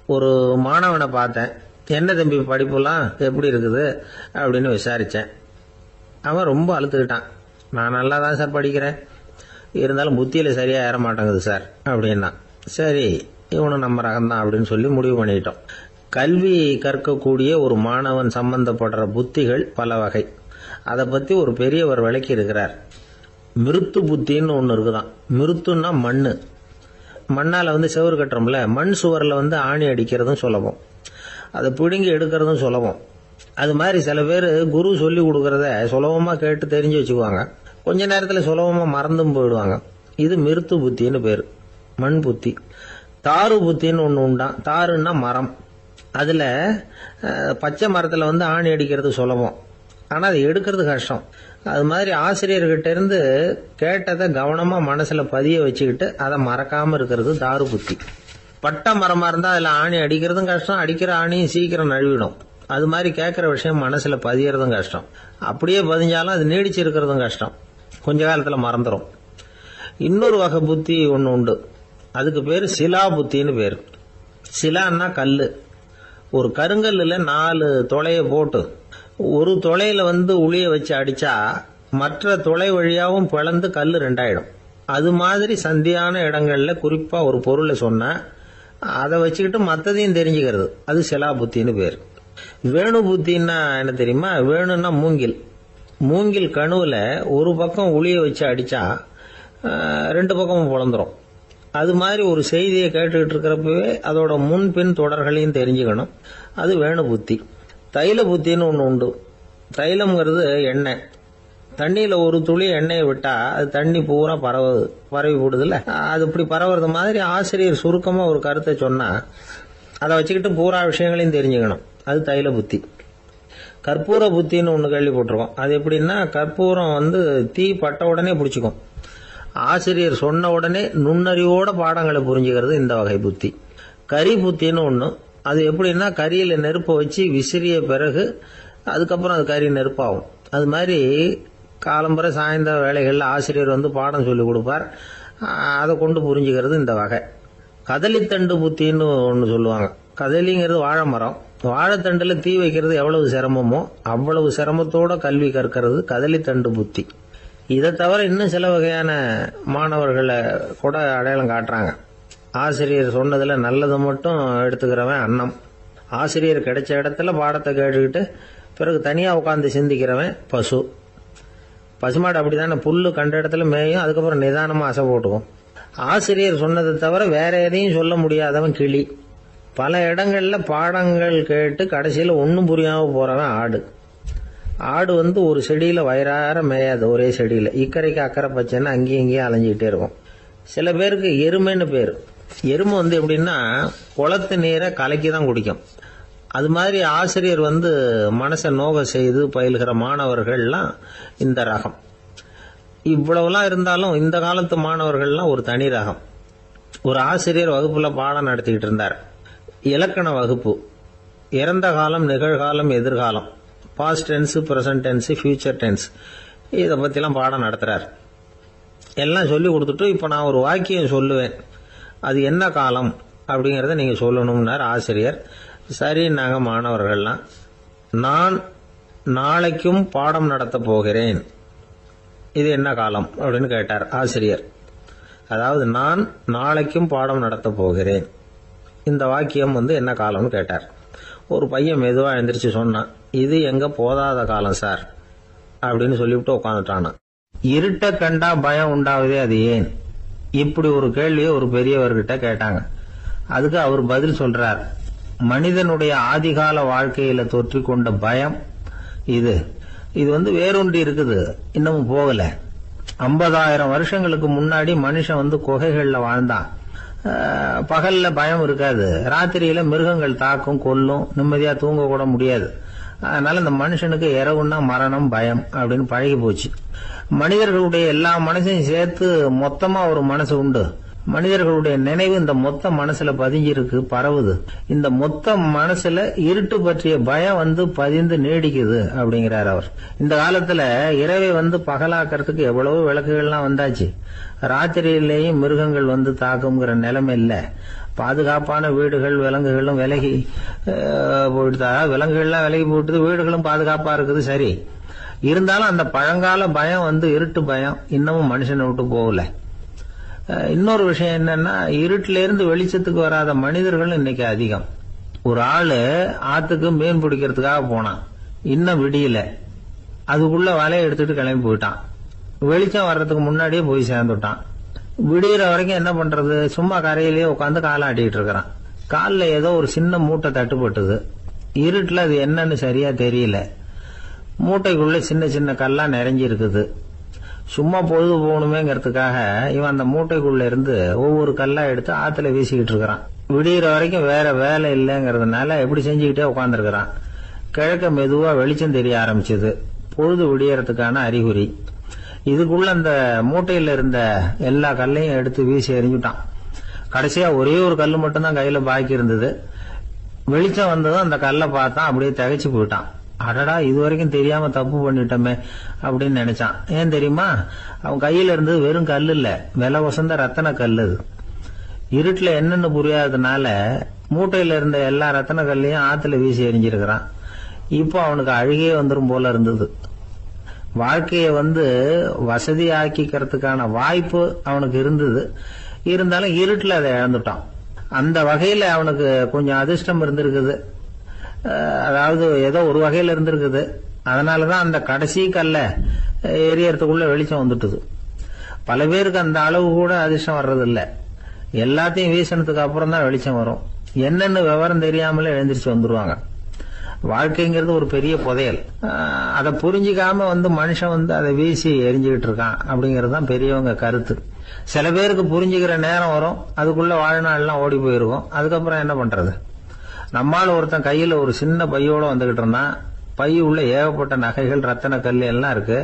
ஒரு மாணவனை பார்த்தேன். என்ன தம்பி படிப்புலாம் எப்படி இருக்குது அப்படின்னு விசாரித்தேன். அவன் ரொம்ப அழுத்துக்கிட்டான். நான் நல்லா தான் சார் படிக்கிறேன், இருந்தாலும் புத்தியில் சரியாக ஏற மாட்டேங்குது சார் அப்படின்னா. சரி, இவனும் நம்ம ரகம்தான் அப்படின்னு சொல்லி முடிவு பண்ணிட்டோம். கல்வி கற்கக்கூடிய ஒரு மாணவன் சம்பந்தப்படுற புத்திகள் பல வகை. அதை பற்றி ஒரு பெரியவர் விளக்கி இருக்கிறார். மிருத்து புத்தின்னு ஒன்று இருக்குதான். மிருத்துன்னா மண்ணு. மண்ணால் செவுறு கட்டுறோம்ல, மண் சுவரில் ஆணி அடிக்கிறதும் சுலபம், அதை பிடுங்கி எடுக்கிறதும் சுலபம். அது மாதிரி சில பேர் குரு சொல்லி கொடுக்கறத சுலபமாக கேட்டு தெரிஞ்சு வச்சுக்குவாங்க, கொஞ்ச நேரத்தில் சுலபமாக மறந்தும் போயிடுவாங்க. இது மிருத்து புத்தின்னு பேர், மண் புத்தி. தாரு புத்தின்னு ஒன்று உண்டான். தாருன்னா மரம். அதில் பச்சை மரத்தில் ஆணி அடிக்கிறது சுலபம், ஆனால் அதை எடுக்கிறது கஷ்டம். அது மாதிரி ஆசிரியர்கிட்ட இருந்து கேட்டதை கவனமா மனசுல பதிய வச்சுக்கிட்டு அதை மறக்காம இருக்கிறது தாரு புத்தி. பட்டை மரமா இருந்தா அதுல ஆணி அடிக்கிறதும் கஷ்டம், அடிக்கிற ஆணியும் சீக்கிரம் நழுவிடும். அது மாதிரி கேட்கிற விஷயம் மனசுல பதியறதும் கஷ்டம். அப்படியே பதிஞ்சாலும் அது நீடிச்சு இருக்கிறதும் கஷ்டம், கொஞ்ச காலத்துல மறந்துடும். இன்னொரு வகை புத்தி ஒன்று உண்டு, அதுக்கு பேரு சிலா புத்தின்னு பேரு. சிலான்னா கல்லு. ஒரு கருங்கல்ல 4 துளைய போட்டு ஒரு துளையில உளிய வச்சு அடிச்சா மற்ற துளை வழியாவும் பிளந்து கல்லு 2 ஆயிடும். அது மாதிரி சந்தியான இடங்கள்ல குறிப்பா ஒரு பொருளை சொன்னா அதை வச்சுக்கிட்டு மற்றதையும் தெரிஞ்சுக்கிறது, அது சிலா புத்தின்னு பேர். வேணு புத்தின்னா என்ன தெரியுமா? வேணுன்னா மூங்கில். மூங்கில் கணுவில் ஒரு பக்கம் உளிய வச்சு அடிச்சா 2 பக்கமும் பிளந்துரும். அது மாதிரி ஒரு செய்தியை கேட்டுக்கிட்டு இருக்கிறப்பவே அதோட முன்பின் தொடர்களையும் தெரிஞ்சுக்கணும், அது வேணு புத்தி. தைல புத்தின்னு ஒன்று உண்டு. தைலம்ங்கிறது எண்ணெய். தண்ணியில் ஒரு துளி எண்ணெயை விட்டா அது தண்ணி பூரா பரவி போடுதுல்ல, அது இப்படி பரவுறது மாதிரி ஆசிரியர் சுருக்கமாக ஒரு கருத்தை சொன்னா அதை வச்சுக்கிட்டு பூரா விஷயங்களையும் தெரிஞ்சுக்கணும், அது தைல புத்தி. கற்பூர புத்தின்னு ஒன்று கேள்விப்பட்டிருக்கோம். அது எப்படின்னா, கற்பூரம் தீ பட்ட உடனே பிடிச்சிக்கும். ஆசிரியர் சொன்ன உடனே நுண்ணறிவோட பாடங்களை புரிஞ்சுக்கிறது இந்த வகை புத்தி. கரி புத்தின்னு ஒன்று. அது எப்படின்னா, கரியில் நெருப்பை வச்சு விசிறிய பிறகு அதுக்கப்புறம் அது கறி நெருப்பாகும். அது மாதிரி காலம்பரை சாயந்தர வேலைகளில் ஆசிரியர் பாடம் சொல்லி கொடுப்பார், அதை கொண்டு புரிஞ்சுக்கிறது இந்த வகை. கதலித்தண்டு புத்தின்னு ஒன்று சொல்லுவாங்க. கதலிங்கிறது வாழை மரம். வாழைத்தண்டில் தீ வைக்கிறது எவ்வளவு சிரமமோ அவ்வளவு சிரமத்தோட கல்வி கற்கிறது கதலித்தண்டு புத்தி. இதை தவிர இன்னும் சில வகையான மாணவர்களை கூட அடையாளம் காட்டுறாங்க. ஆசிரியர் சொன்னதில் நல்லதை மட்டும் எடுத்துக்கிறவன் அன்னம். ஆசிரியர் கிடைச்ச இடத்துல பாடத்தை கேட்டுக்கிட்டு பிறகு தனியாக உட்காந்து சிந்திக்கிறவன் பசு. பசுமாடு அப்படித்தானே, புல்லு கண்ட இடத்துல மேயும், அதுக்கப்புறம் நிதானமாக அசை போட்டுக்கும். ஆசிரியர் சொன்னதை தவிர வேற எதையும் சொல்ல முடியாதவன் கிளி. பல இடங்களில் பாடங்கள் கேட்டு கடைசியில் ஒன்றும் புரியாமல் போகிறவன் ஆடு. ஆடு ஒரு செடியில் வயிறார மேயாது, ஒரே செடியில். இக்கரைக்கு அக்கறை பச்சைன்னா அங்கேயும் இங்கேயும் அலைஞ்சிக்கிட்டே இருக்கும். சில பேருக்கு எருமைன்னு பேர். எருமை எப்படின்னா, குளத்து நீரை கலக்கி தான் குடிக்கும். அது மாதிரி ஆசிரியர் மனசை நோக செய்து பயில்கிற மாணவர்கள்லாம் இந்த ரகம். இவ்வளவுலாம் இருந்தாலும் இந்த காலத்து மாணவர்கள்லாம் ஒரு தனி ரகம். ஒரு ஆசிரியர் வகுப்புல பாடம் நடத்திக்கிட்டு இருந்தார். இலக்கண வகுப்பு. இறந்த காலம், நிகழ்காலம், எதிர்காலம், past tense, present tense, future tense, இதை பற்றிலாம் பாடம் நடத்துகிறார். எல்லாம் சொல்லி கொடுத்துட்டு இப்போ நான் ஒரு வாக்கியம் சொல்லுவேன், அது என்ன காலம் அப்படிங்கிறத நீங்கள் சொல்லணும்னார் ஆசிரியர். சரி, நாங்கள் மாணவர்கள்லாம், நான் நாளைக்கும் பாடம் நடத்த போகிறேன், இது என்ன காலம் அப்படின்னு கேட்டார் ஆசிரியர். அதாவது நான் நாளைக்கும் பாடம் நடத்த போகிறேன், இந்த வாக்கியம் என்ன காலம்னு கேட்டார். ஒரு பையன் மெதுவாக எழுந்திரிச்சு சொன்னான், இது எங்க போதாத காலம் சார் அப்படின்னு சொல்லிவிட்டு உட்காந்துட்டானா. இருட்ட கண்டா பயம் உண்டாவதே, அது ஏன்? இப்படி ஒரு கேள்வியை ஒரு பெரியவர்கிட்ட கேட்டாங்க. அதுக்கு அவர் பதில் சொல்றார், மனிதனுடைய ஆதிகால வாழ்க்கையில தொற்றிக்கொண்ட பயம் இது வேரூன்றி இருக்குது, இன்னமும் போகல. 50,000 வருஷங்களுக்கு முன்னாடி மனுஷன் குகைகள்ல வாழ்ந்தான். பகல்ல பயம் இருக்காது, ராத்திரியில மிருகங்கள் தாக்கும், கொல்லும், நிம்மதியா தூங்க கூட முடியாது. அதனால இந்த மனுஷனுக்கு இரவுன்னா மரணம், பயம் அப்படின்னு பழகி போச்சு. மனிதர்களுடைய எல்லா மனசையும் சேர்த்து மொத்தமா ஒரு மனசு உண்டு, மனிதர்களுடைய நினைவு இந்த மொத்த மனசுல பதிஞ்சிருக்கு, பரவுது. இந்த மொத்த மனசுல இருட்டு பற்றிய பயம் பதிந்து நீடிக்குது அப்படிங்கிறார் அவர். இந்த காலத்துல இரவை பகலாக்கிறதுக்கு எவ்வளவு விளக்குகள்லாம் வந்தாச்சு. ராத்திரியிலேயும் மிருகங்கள் தாக்குங்கிற நிலைமை இல்ல. பாதுகாப்பான வீடுகள், விலங்குகளும் விலகி போயிட்டு, விலங்குகள்லாம் விலகி போயிட்டு, வீடுகளும் பாதுகாப்பா இருக்குது. சரி, இருந்தாலும் அந்த பழங்கால பயம் இருட்டு பயம் இன்னமும் மனுஷனை விட்டு போகல. இன்னொரு விஷயம் என்னன்னா, இருட்டுல இருந்து வெளிச்சத்துக்கு வராத மனிதர்கள் இன்னைக்கு அதிகம். ஒரு ஆளு ஆத்துக்கு மீன் பிடிக்கிறதுக்காக போனான், இன்னும் விடியல. அதுக்குள்ள வலையை எடுத்துட்டு கிளம்பி போயிட்டான். வெளிச்சம் வர்றதுக்கு முன்னாடியே போய் சேர்ந்துட்டான். விடிகிற வரைக்கும் என்ன பண்றது, சும்மா கரையிலேயே உட்காந்து காலாட்டிட்டு இருக்கிறான். காலில் ஏதோ ஒரு சின்ன மூட்டை தட்டுப்பட்டது. இருட்டுல அது என்னன்னு சரியா தெரியல. மூட்டைக்குள்ள சின்ன சின்ன கல்லா நிறைஞ்சிருக்குது. சும்மா பொழுது போகணுமேங்கிறதுக்காக இவன் அந்த மூட்டைக்குள்ள இருந்து ஒவ்வொரு கல்லா எடுத்து ஆத்துல வீசிக்கிட்டு இருக்கிறான். விடிகிற வரைக்கும் வேற வேலை இல்லைங்கிறதுனால எப்படி செஞ்சுக்கிட்டே உட்காந்துருக்கிறான். கிழக்க மெதுவா வெளிச்சம் தெரிய ஆரம்பிச்சது. பொழுது விடியறதுக்கான அறிகுறி. இதுக்குள்ள அந்த மூட்டையில இருந்த எல்லா கல்லையும் எடுத்து வீசி எறிஞ்சுட்டான். கடைசியா ஒரே ஒரு கல்லு மட்டும்தான் கையில பாக்கி இருந்தது. வெளிச்சம் வந்ததும் அந்த கல்லை பார்த்தான், அப்படியே திகைச்சு போயிட்டான். அடடா, இது வரைக்கும் தெரியாம தப்பு பண்ணிட்டோமே அப்படின்னு நினைச்சான். ஏன் தெரியுமா, அவன் கையில இருந்தது வெறும் கல் இல்ல, விலை வசந்த ரத்தன கல்லு. இருட்டுல என்னன்னு புரியாததுனால மூட்டையில இருந்த எல்லா ரத்தன கல்லையும் ஆத்துல வீசி எறிஞ்சிருக்கிறான். இப்போ அவனுக்கு அழுகே வந்துரும் போல இருந்தது. வாழ்க்கைய வசதி ஆக்கிக்கிறதுக்கான வாய்ப்பு அவனுக்கு இருந்தது. இருந்தாலும் இருட்டுல அதை இழந்துட்டான். அந்த வகையில அவனுக்கு கொஞ்சம் அதிர்ஷ்டம் இருந்திருக்குது. அதாவது ஏதோ ஒரு வகையில இருந்திருக்குது. அதனாலதான் அந்த கடைசி கல்ல எரியறதுக்குள்ள வெளிச்சம் வந்துட்டுது. பல பேருக்கு அந்த அளவு கூட அதிர்ஷ்டம் வர்றது இல்ல. எல்லாத்தையும் வீசினதுக்கு அப்புறம் தான் வெளிச்சம் வரும். என்னன்னு விவரம் தெரியாமலே எழுந்திரிச்சு வந்துருவாங்க. வாழ்க்கைங்கிறது ஒரு பெரிய புதையல். அதை புரிஞ்சிக்காம மனுஷன் அதை வீசி எரிஞ்சுக்கிட்டு இருக்கான் அப்படிங்கறது தான் பெரியவங்க கருத்து. சில பேருக்கு புரிஞ்சுக்கிற நேரம் வரும், அதுக்குள்ள வாழ்நாள் எல்லாம் ஓடி போயிருக்கும். அதுக்கப்புறம் என்ன பண்றது? நம்மால ஒருத்தன் கையில ஒரு சின்ன பையோட வந்துகிட்டு இருந்தான். பை உள்ள ஏகப்பட்ட நகைகள், ரத்தன கல் எல்லாம் இருக்கு.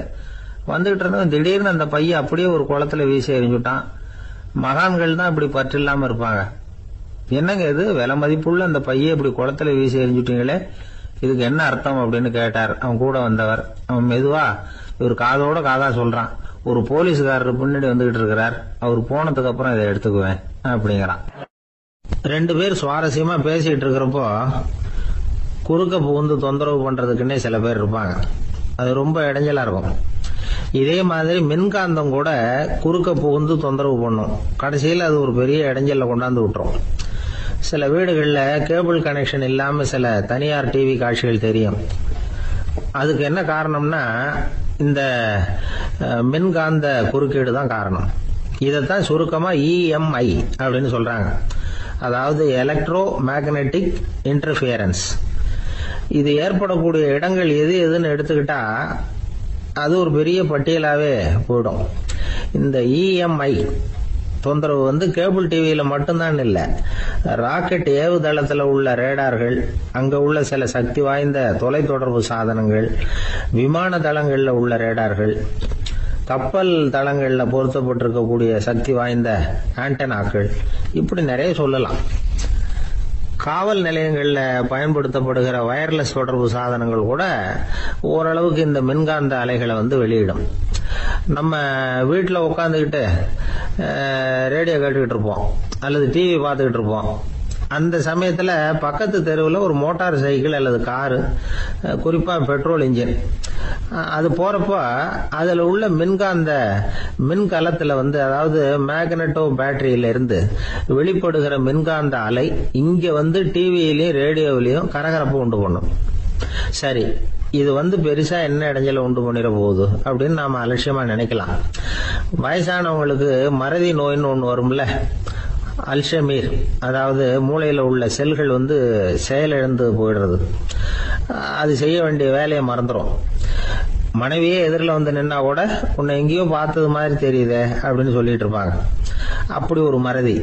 வந்துகிட்டு இருந்தவன் திடீர்னு அந்த பைய அப்படியே ஒரு குளத்துல வீசி எறிஞ்சுட்டான். மகான்கள் தான் இப்படி பற்று இல்லாம இருப்பாங்க. என்னங்க இது, விலை மதிப்புள்ள அந்த பைய இப்படி குளத்துல வீசி எறிஞ்சுட்டீங்களே, இதுக்கு என்ன அர்த்தம் அப்படின்னு கேட்டார் அவன் கூட வந்தவர். அவன் மெதுவா இவர் காதோட காதா சொல்றான், ஒரு போலீஸ்காரர் பின்னாடி வந்துகிட்டு இருக்கிறார், அவர் போனதுக்கு அப்புறம் இதை எடுத்துக்குவேன் அப்படிங்கிறான். ரெண்டு பேர் சுவாரஸ்யமா பேசிட்டு இருக்கிறப்போ குறுக்க புகுந்து தொந்தரவு பண்றதுக்குன்னே சில பேர் இருப்பாங்க. அது ரொம்ப இடைஞ்சலா இருக்கும். இதே மாதிரி மின்காந்தம் கூட குறுக்க புகுந்து தொந்தரவு பண்ணும். கடைசியில் அது ஒரு பெரிய இடைஞ்சல கொண்டாந்து விட்டுரும். சில வீடுகள்ல கேபிள் கனெக்ஷன் இல்லாம சில தனியார் டிவி காட்சிகள் தெரியும். அதுக்கு என்ன காரணம்னா இந்த மின்காந்த குறுக்கீடு தான் காரணம். இதைத்தான் சுருக்கமா EMI அப்படின்னு சொல்றாங்க. அதாவது எலக்ட்ரோ மேக்னெட்டிக் இன்டர்ஃபியரன்ஸ். இது ஏற்படக்கூடிய இடங்கள் எது எதுன்னு எடுத்துக்கிட்டா அது ஒரு பெரிய பட்டியலாவே போயிடும். இந்த EMI தொந்தரவு கேபிள் டிவியில மட்டும்தான் இல்ல, ராக்கெட் ஏவுதளத்துல உள்ள ரேடார்கள், அங்க உள்ள சில சக்தி வாய்ந்த தொலைத்தொடர்பு சாதனங்கள், விமான தளங்கள்ல உள்ள ரேடார்கள், கப்பல் தளங்கள்ல பொருத்தப்பட்டிருக்கக்கூடிய சக்தி வாய்ந்த ஆண்டனாக்கள், இப்படி நிறைய சொல்லலாம். காவல் நிலையங்கள்ல பயன்படுத்தப்படுகிற வயர்லெஸ் தொடர்பு சாதனங்கள் கூட ஓரளவுக்கு இந்த மின்காந்த அலைகளை வெளியிடும். நம்ம வீட்டில் உட்காந்துக்கிட்டு ரேடியோ கேட்டுக்கிட்டு இருப்போம் அல்லது டிவி பார்த்துக்கிட்டு இருப்போம். அந்த சமயத்தில் பக்கத்து தெருவில் ஒரு மோட்டார் சைக்கிள் அல்லது காரு, குறிப்பாக பெட்ரோல் இன்ஜின், அது போறப்ப அதில் உள்ள மின்கலத்தில் அதாவது மேக்னட்டோ பேட்டரியில இருந்து வெளிப்படுகிற மின்காந்த அலை இங்க டிவியிலையும் ரேடியோவிலையும் கரகரப்பு உண்டு பண்ணும். சரி, இது பெருசா என்ன இடைஞ்சல உண்டு பண்ணிட போகுது அப்படின்னு நாம அலட்சியமா நினைக்கலாம். வயசானவங்களுக்கு மறதி நோயின்னு ஒண்ணு வரும்ல, அல்ஷமீர், அதாவது மூளையில உள்ள செல்கள் செயலிழந்து போயிடுறது. அது செய்ய வேண்டிய வேலையை மறந்துடும். மனைவியே எதிரில் நின்னா கூட உன்னை எங்கேயோ பார்த்தது மாதிரி தெரியுதே அப்படின்னு சொல்லிட்டு இருப்பாங்க. அப்படி ஒரு மறதி.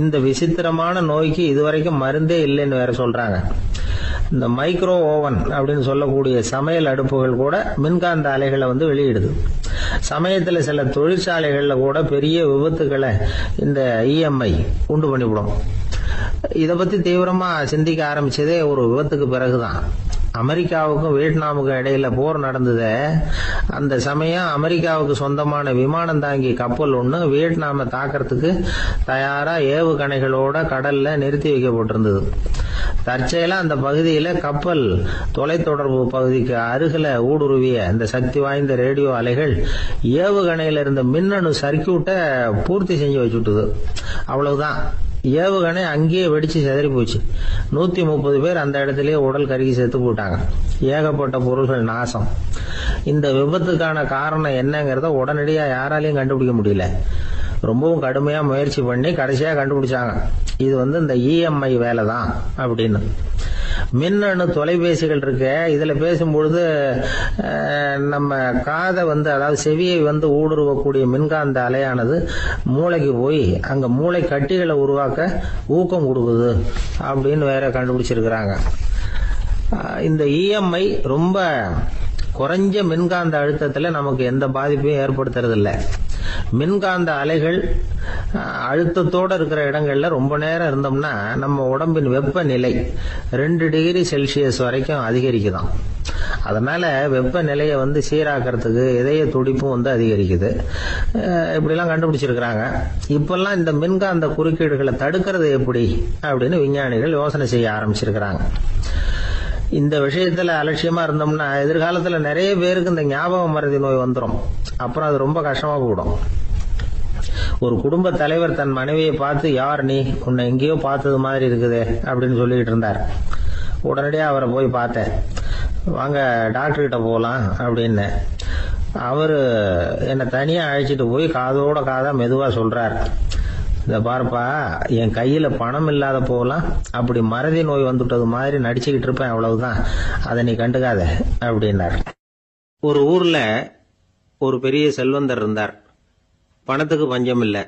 இந்த விசித்திரமான நோய்க்கு இதுவரைக்கும் மருந்தே இல்லைன்னு வேற சொல்றாங்க. இந்த மைக்ரோ ஓவன் அப்படின்னு சொல்லக்கூடிய சமையல் அடுப்புகள் கூட மின்காந்த அலைகளை வெளியிடுது. சமயத்தில் சில தொழிற்சாலைகளில் கூட பெரிய விபத்துக்களை இந்த இஎம்ஐ உண்டு பண்ணிவிடும். இதை பத்தி தீவிரமா சிந்திக்க ஆரம்பிச்சதே ஒரு விபத்துக்கு பிறகுதான். அமெரிக்காவுக்கும் வியட்நாமுக்கும் இடையில போர் நடந்தது. அந்த சமயம் அமெரிக்காவுக்கு சொந்தமான விமானம் தாங்கி கப்பல் ஒண்ணு வியட்நாமை தாக்கிறதுக்கு தயாரா ஏவுகணைகளோட கடல்ல நிறுத்தி வைக்கப்பட்டிருந்தது. தற்செயலா அந்த பகுதியில கப்பல் தொலைத்தொடர்பு பகுதிக்கு அருகில ஊடுருவிய இந்த சக்தி வாய்ந்த ரேடியோ அலைகள் ஏவுகணையில இருந்த மின்னணு சர்க்கியூட்டை பூர்த்தி செஞ்சு வச்சுட்டுது. அவ்வளவுதான், ஏவுகணை அங்கேயே வெடிச்சு சிதறி போச்சு. 130 பேர் அந்த இடத்திலேயே உடல் கருகி செத்து போட்டாங்க. ஏகப்பட்ட பொருள்கள் நாசம். இந்த விபத்துக்கான காரணம் என்னங்கிறத உடனடியா யாராலையும் கண்டுபிடிக்க முடியல. ரொம்பவும் கடுமையா முயற்சி பண்ணி கடைசியா கண்டுபிடிச்சாங்க, இது இந்த இஎம்ஐ வேலை தான் அப்படின்னு. மின்னணு தொலைபேசிகள் இருக்கு, இதுல பேசும்பொழுது நம்ம காதை அதாவது செவியை ஊடுருவக்கூடிய மின்காந்த அலையானது மூளைக்கு போய் அங்க மூளை கட்டிகளை உருவாக்க ஊக்கம் கொடுக்குது அப்படின்னு வேற கண்டுபிடிச்சிருக்கிறாங்க. இந்த இஎம்ஐ ரொம்ப குறைஞ்ச மின்காந்த அழுத்தத்துல நமக்கு எந்த பாதிப்பையும் ஏற்படுத்துறது இல்லை. மின்காந்த அலைகள் அழுத்தத்தோட இருக்கிற இடங்கள்ல ரொம்ப நேரம் இருந்தோம்னா நம்ம உடம்பின் வெப்பநிலை 2 டிகிரி செல்சியஸ் வரைக்கும் அதிகரிக்குதாம். அதனால வெப்பநிலையை சீராக்கிறதுக்கு இதய துடிப்பும் அதிகரிக்குது. இப்படிலாம் கண்டுபிடிச்சிருக்கிறாங்க. இப்பெல்லாம் இந்த மின்காந்த குறுக்கீடுகளை தடுக்கிறது எப்படி அப்படின்னு விஞ்ஞானிகள் யோசனை செய்ய ஆரம்பிச்சிருக்கிறாங்க. இந்த விஷயத்துல அலட்சியமா இருந்தோம்னா எதிர்காலத்துல நிறைய பேருக்கு இந்த ஞாபக மறதி நோய் வந்துடும். அப்புறம் அது ரொம்ப கஷ்டமா போயிடும். ஒரு குடும்ப தலைவர் தன் மனைவியை பார்த்து, யார் நீ, உன்னை எங்கேயோ பார்த்தது மாதிரி இருக்குதே அப்படின்னு சொல்லிட்டு இருந்தார். உடனடியா அவரை போய் பார்த்தேன். வாங்க டாக்டர் கிட்ட போகலாம் அப்படின்னு. அவரு என்னை தனியா அழைச்சிட்டு போய் காதோட காதா மெதுவா சொல்றார், இத பாருப்பா, என் கையில பணம் இல்லாத போகலாம், அப்படி மறதி நோய் வந்துட்டது மாதிரி நடிச்சுக்கிட்டு இருப்பேன், அவ்வளவுதான், அதை நீ கண்டுக்காத அப்படின்னார். ஒரு ஊர்ல ஒரு பெரிய செல்வந்தர் இருந்தார். பணத்துக்கு பஞ்சம் இல்லை.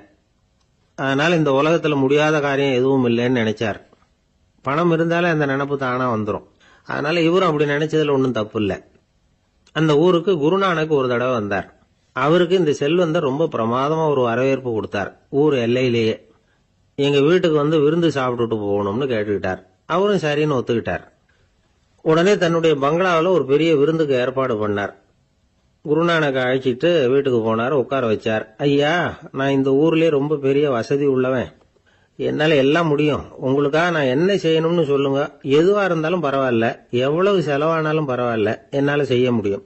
அதனால இந்த உலகத்துல முடியாத காரியம் எதுவும் இல்லைன்னு நினைச்சார். பணம் இருந்தாலே அந்த நினைப்பு தானா வந்துடும். அதனால இவரும் அப்படி நினைச்சதுல ஒன்றும் தப்பு இல்லை. அந்த ஊருக்கு குருநானக் ஒரு தடவை வந்தார். அவருக்கு இந்த செல்வந்தர் ரொம்ப பிரமாதமா ஒரு வரவேற்பு கொடுத்தார். ஊர் எல்லையிலேயே எங்க வீட்டுக்கு விருந்து சாப்பிட்டுட்டு போகணும்னு கேட்டுக்கிட்டார். அவரும் சரின்னு ஒத்துக்கிட்டார். உடனே தன்னுடைய பங்களாவில் ஒரு பெரிய விருந்துக்கு ஏற்பாடு பண்ணார். குருநானக் அழைச்சிட்டு வீட்டுக்கு போனார். உட்கார வச்சார். ஐயா, நான் இந்த ஊர்லயே ரொம்ப பெரிய வசதி உள்ளவன், என்னால எல்லாம் முடியும். உங்களுக்காக நான் என்ன செய்யணும்னு சொல்லுங்க, எதுவா இருந்தாலும் பரவாயில்ல, எவ்வளவு செலவானாலும் பரவாயில்ல, என்னால செய்ய முடியும்.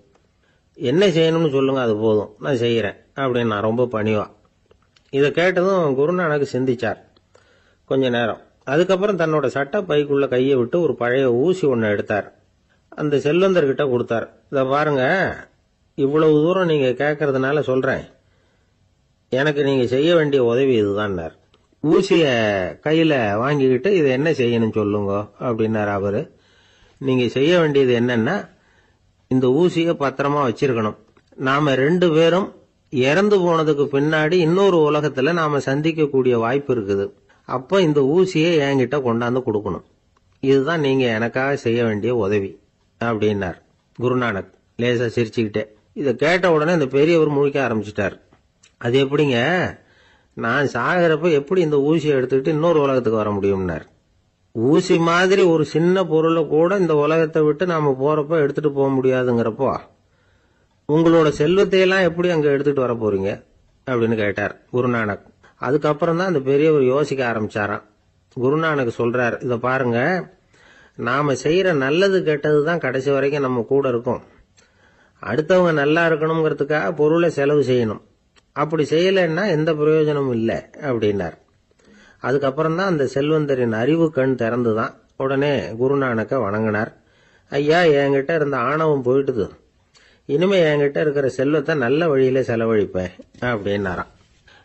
என்ன செய்யணும்னு சொல்லுங்க, அது போதும், நான் செய்யறேன் அப்படின்னு நான் ரொம்ப பணிவா. இதை கேட்டதும் குருநானக் சிந்திச்சார் கொஞ்ச நேரம். அதுக்கப்புறம் தன்னோட சட்ட பைக்குள்ள கையை விட்டு ஒரு பழைய ஊசி ஒன்னு எடுத்தார். அந்த செல்வந்தர்கிட்ட கொடுத்தார். இத பாருங்க, இவ்வளவு தூரம் நீங்க கேட்கறதுனால சொல்றேன், எனக்கு நீங்க செய்ய வேண்டிய உதவி இதுதான். ஊசிய கையில வாங்கிக்கிட்டு இதை என்ன செய்யணும் சொல்லுங்க அப்படின்னாரு அவரு. நீங்க செய்ய வேண்டியது என்னன்னா, இந்த ஊசிய பத்திரமா வச்சிருக்கணும். நாம 2 பேரும் இறந்து போனதுக்கு பின்னாடி இன்னொரு உலகத்துல நாம சந்திக்கக்கூடிய வாய்ப்பு இருக்குது. அப்ப இந்த ஊசியை என்கிட்ட கொண்டாந்து கொடுக்கணும். இதுதான் நீங்க எனக்காக செய்ய வேண்டிய உதவி அப்படின்னார் குருநானக் லேசா சிரிச்சுக்கிட்டே. இதை கேட்ட உடனே இந்த பெரியவர் முழிக்க ஆரம்பிச்சிட்டார். அது எப்படிங்க, நான் சாகிறப்ப எப்படி இந்த ஊசியை எடுத்துக்கிட்டு இன்னொரு உலகத்துக்கு வர முடியும்னார். ஊசி மாதிரி ஒரு சின்ன பொருளை கூட இந்த உலகத்தை விட்டு நாம போறப்ப எடுத்துட்டு போக முடியாதுங்கிறப்போ உங்களோட செல்வத்தையெல்லாம் எப்படி அங்க எடுத்துட்டு வர போறீங்க அப்படின்னு கேட்டார் குருநானக். அதுக்கப்புறம் தான் அந்த பெரியவர் யோசிக்க ஆரம்பிச்சாராம். குருநானக் சொல்றார், இத பாருங்க, நாம செய்யற நல்லது கெட்டதுதான் கடைசி வரைக்கும் நம்ம கூட இருக்கும். அடுத்தவங்க நல்லா இருக்கணுங்கிறதுக்காக பொருளை செலவு செய்யணும். அப்படி செய்யலைன்னா எந்த பிரயோஜனமும் இல்லை அப்படின்னார். அதுக்கப்புறம் தான் அந்த செல்வந்தரின் அறிவு கண் திறந்துதான். உடனே குருநானக்க வணங்கினார். ஐயா, என்கிட்ட இருந்த ஆணவம் போயிட்டுது, இனிமே என்கிட்ட இருக்கிற செல்வத்தை நல்ல வழியில செலவழிப்பேன் அப்படின்னாராம்.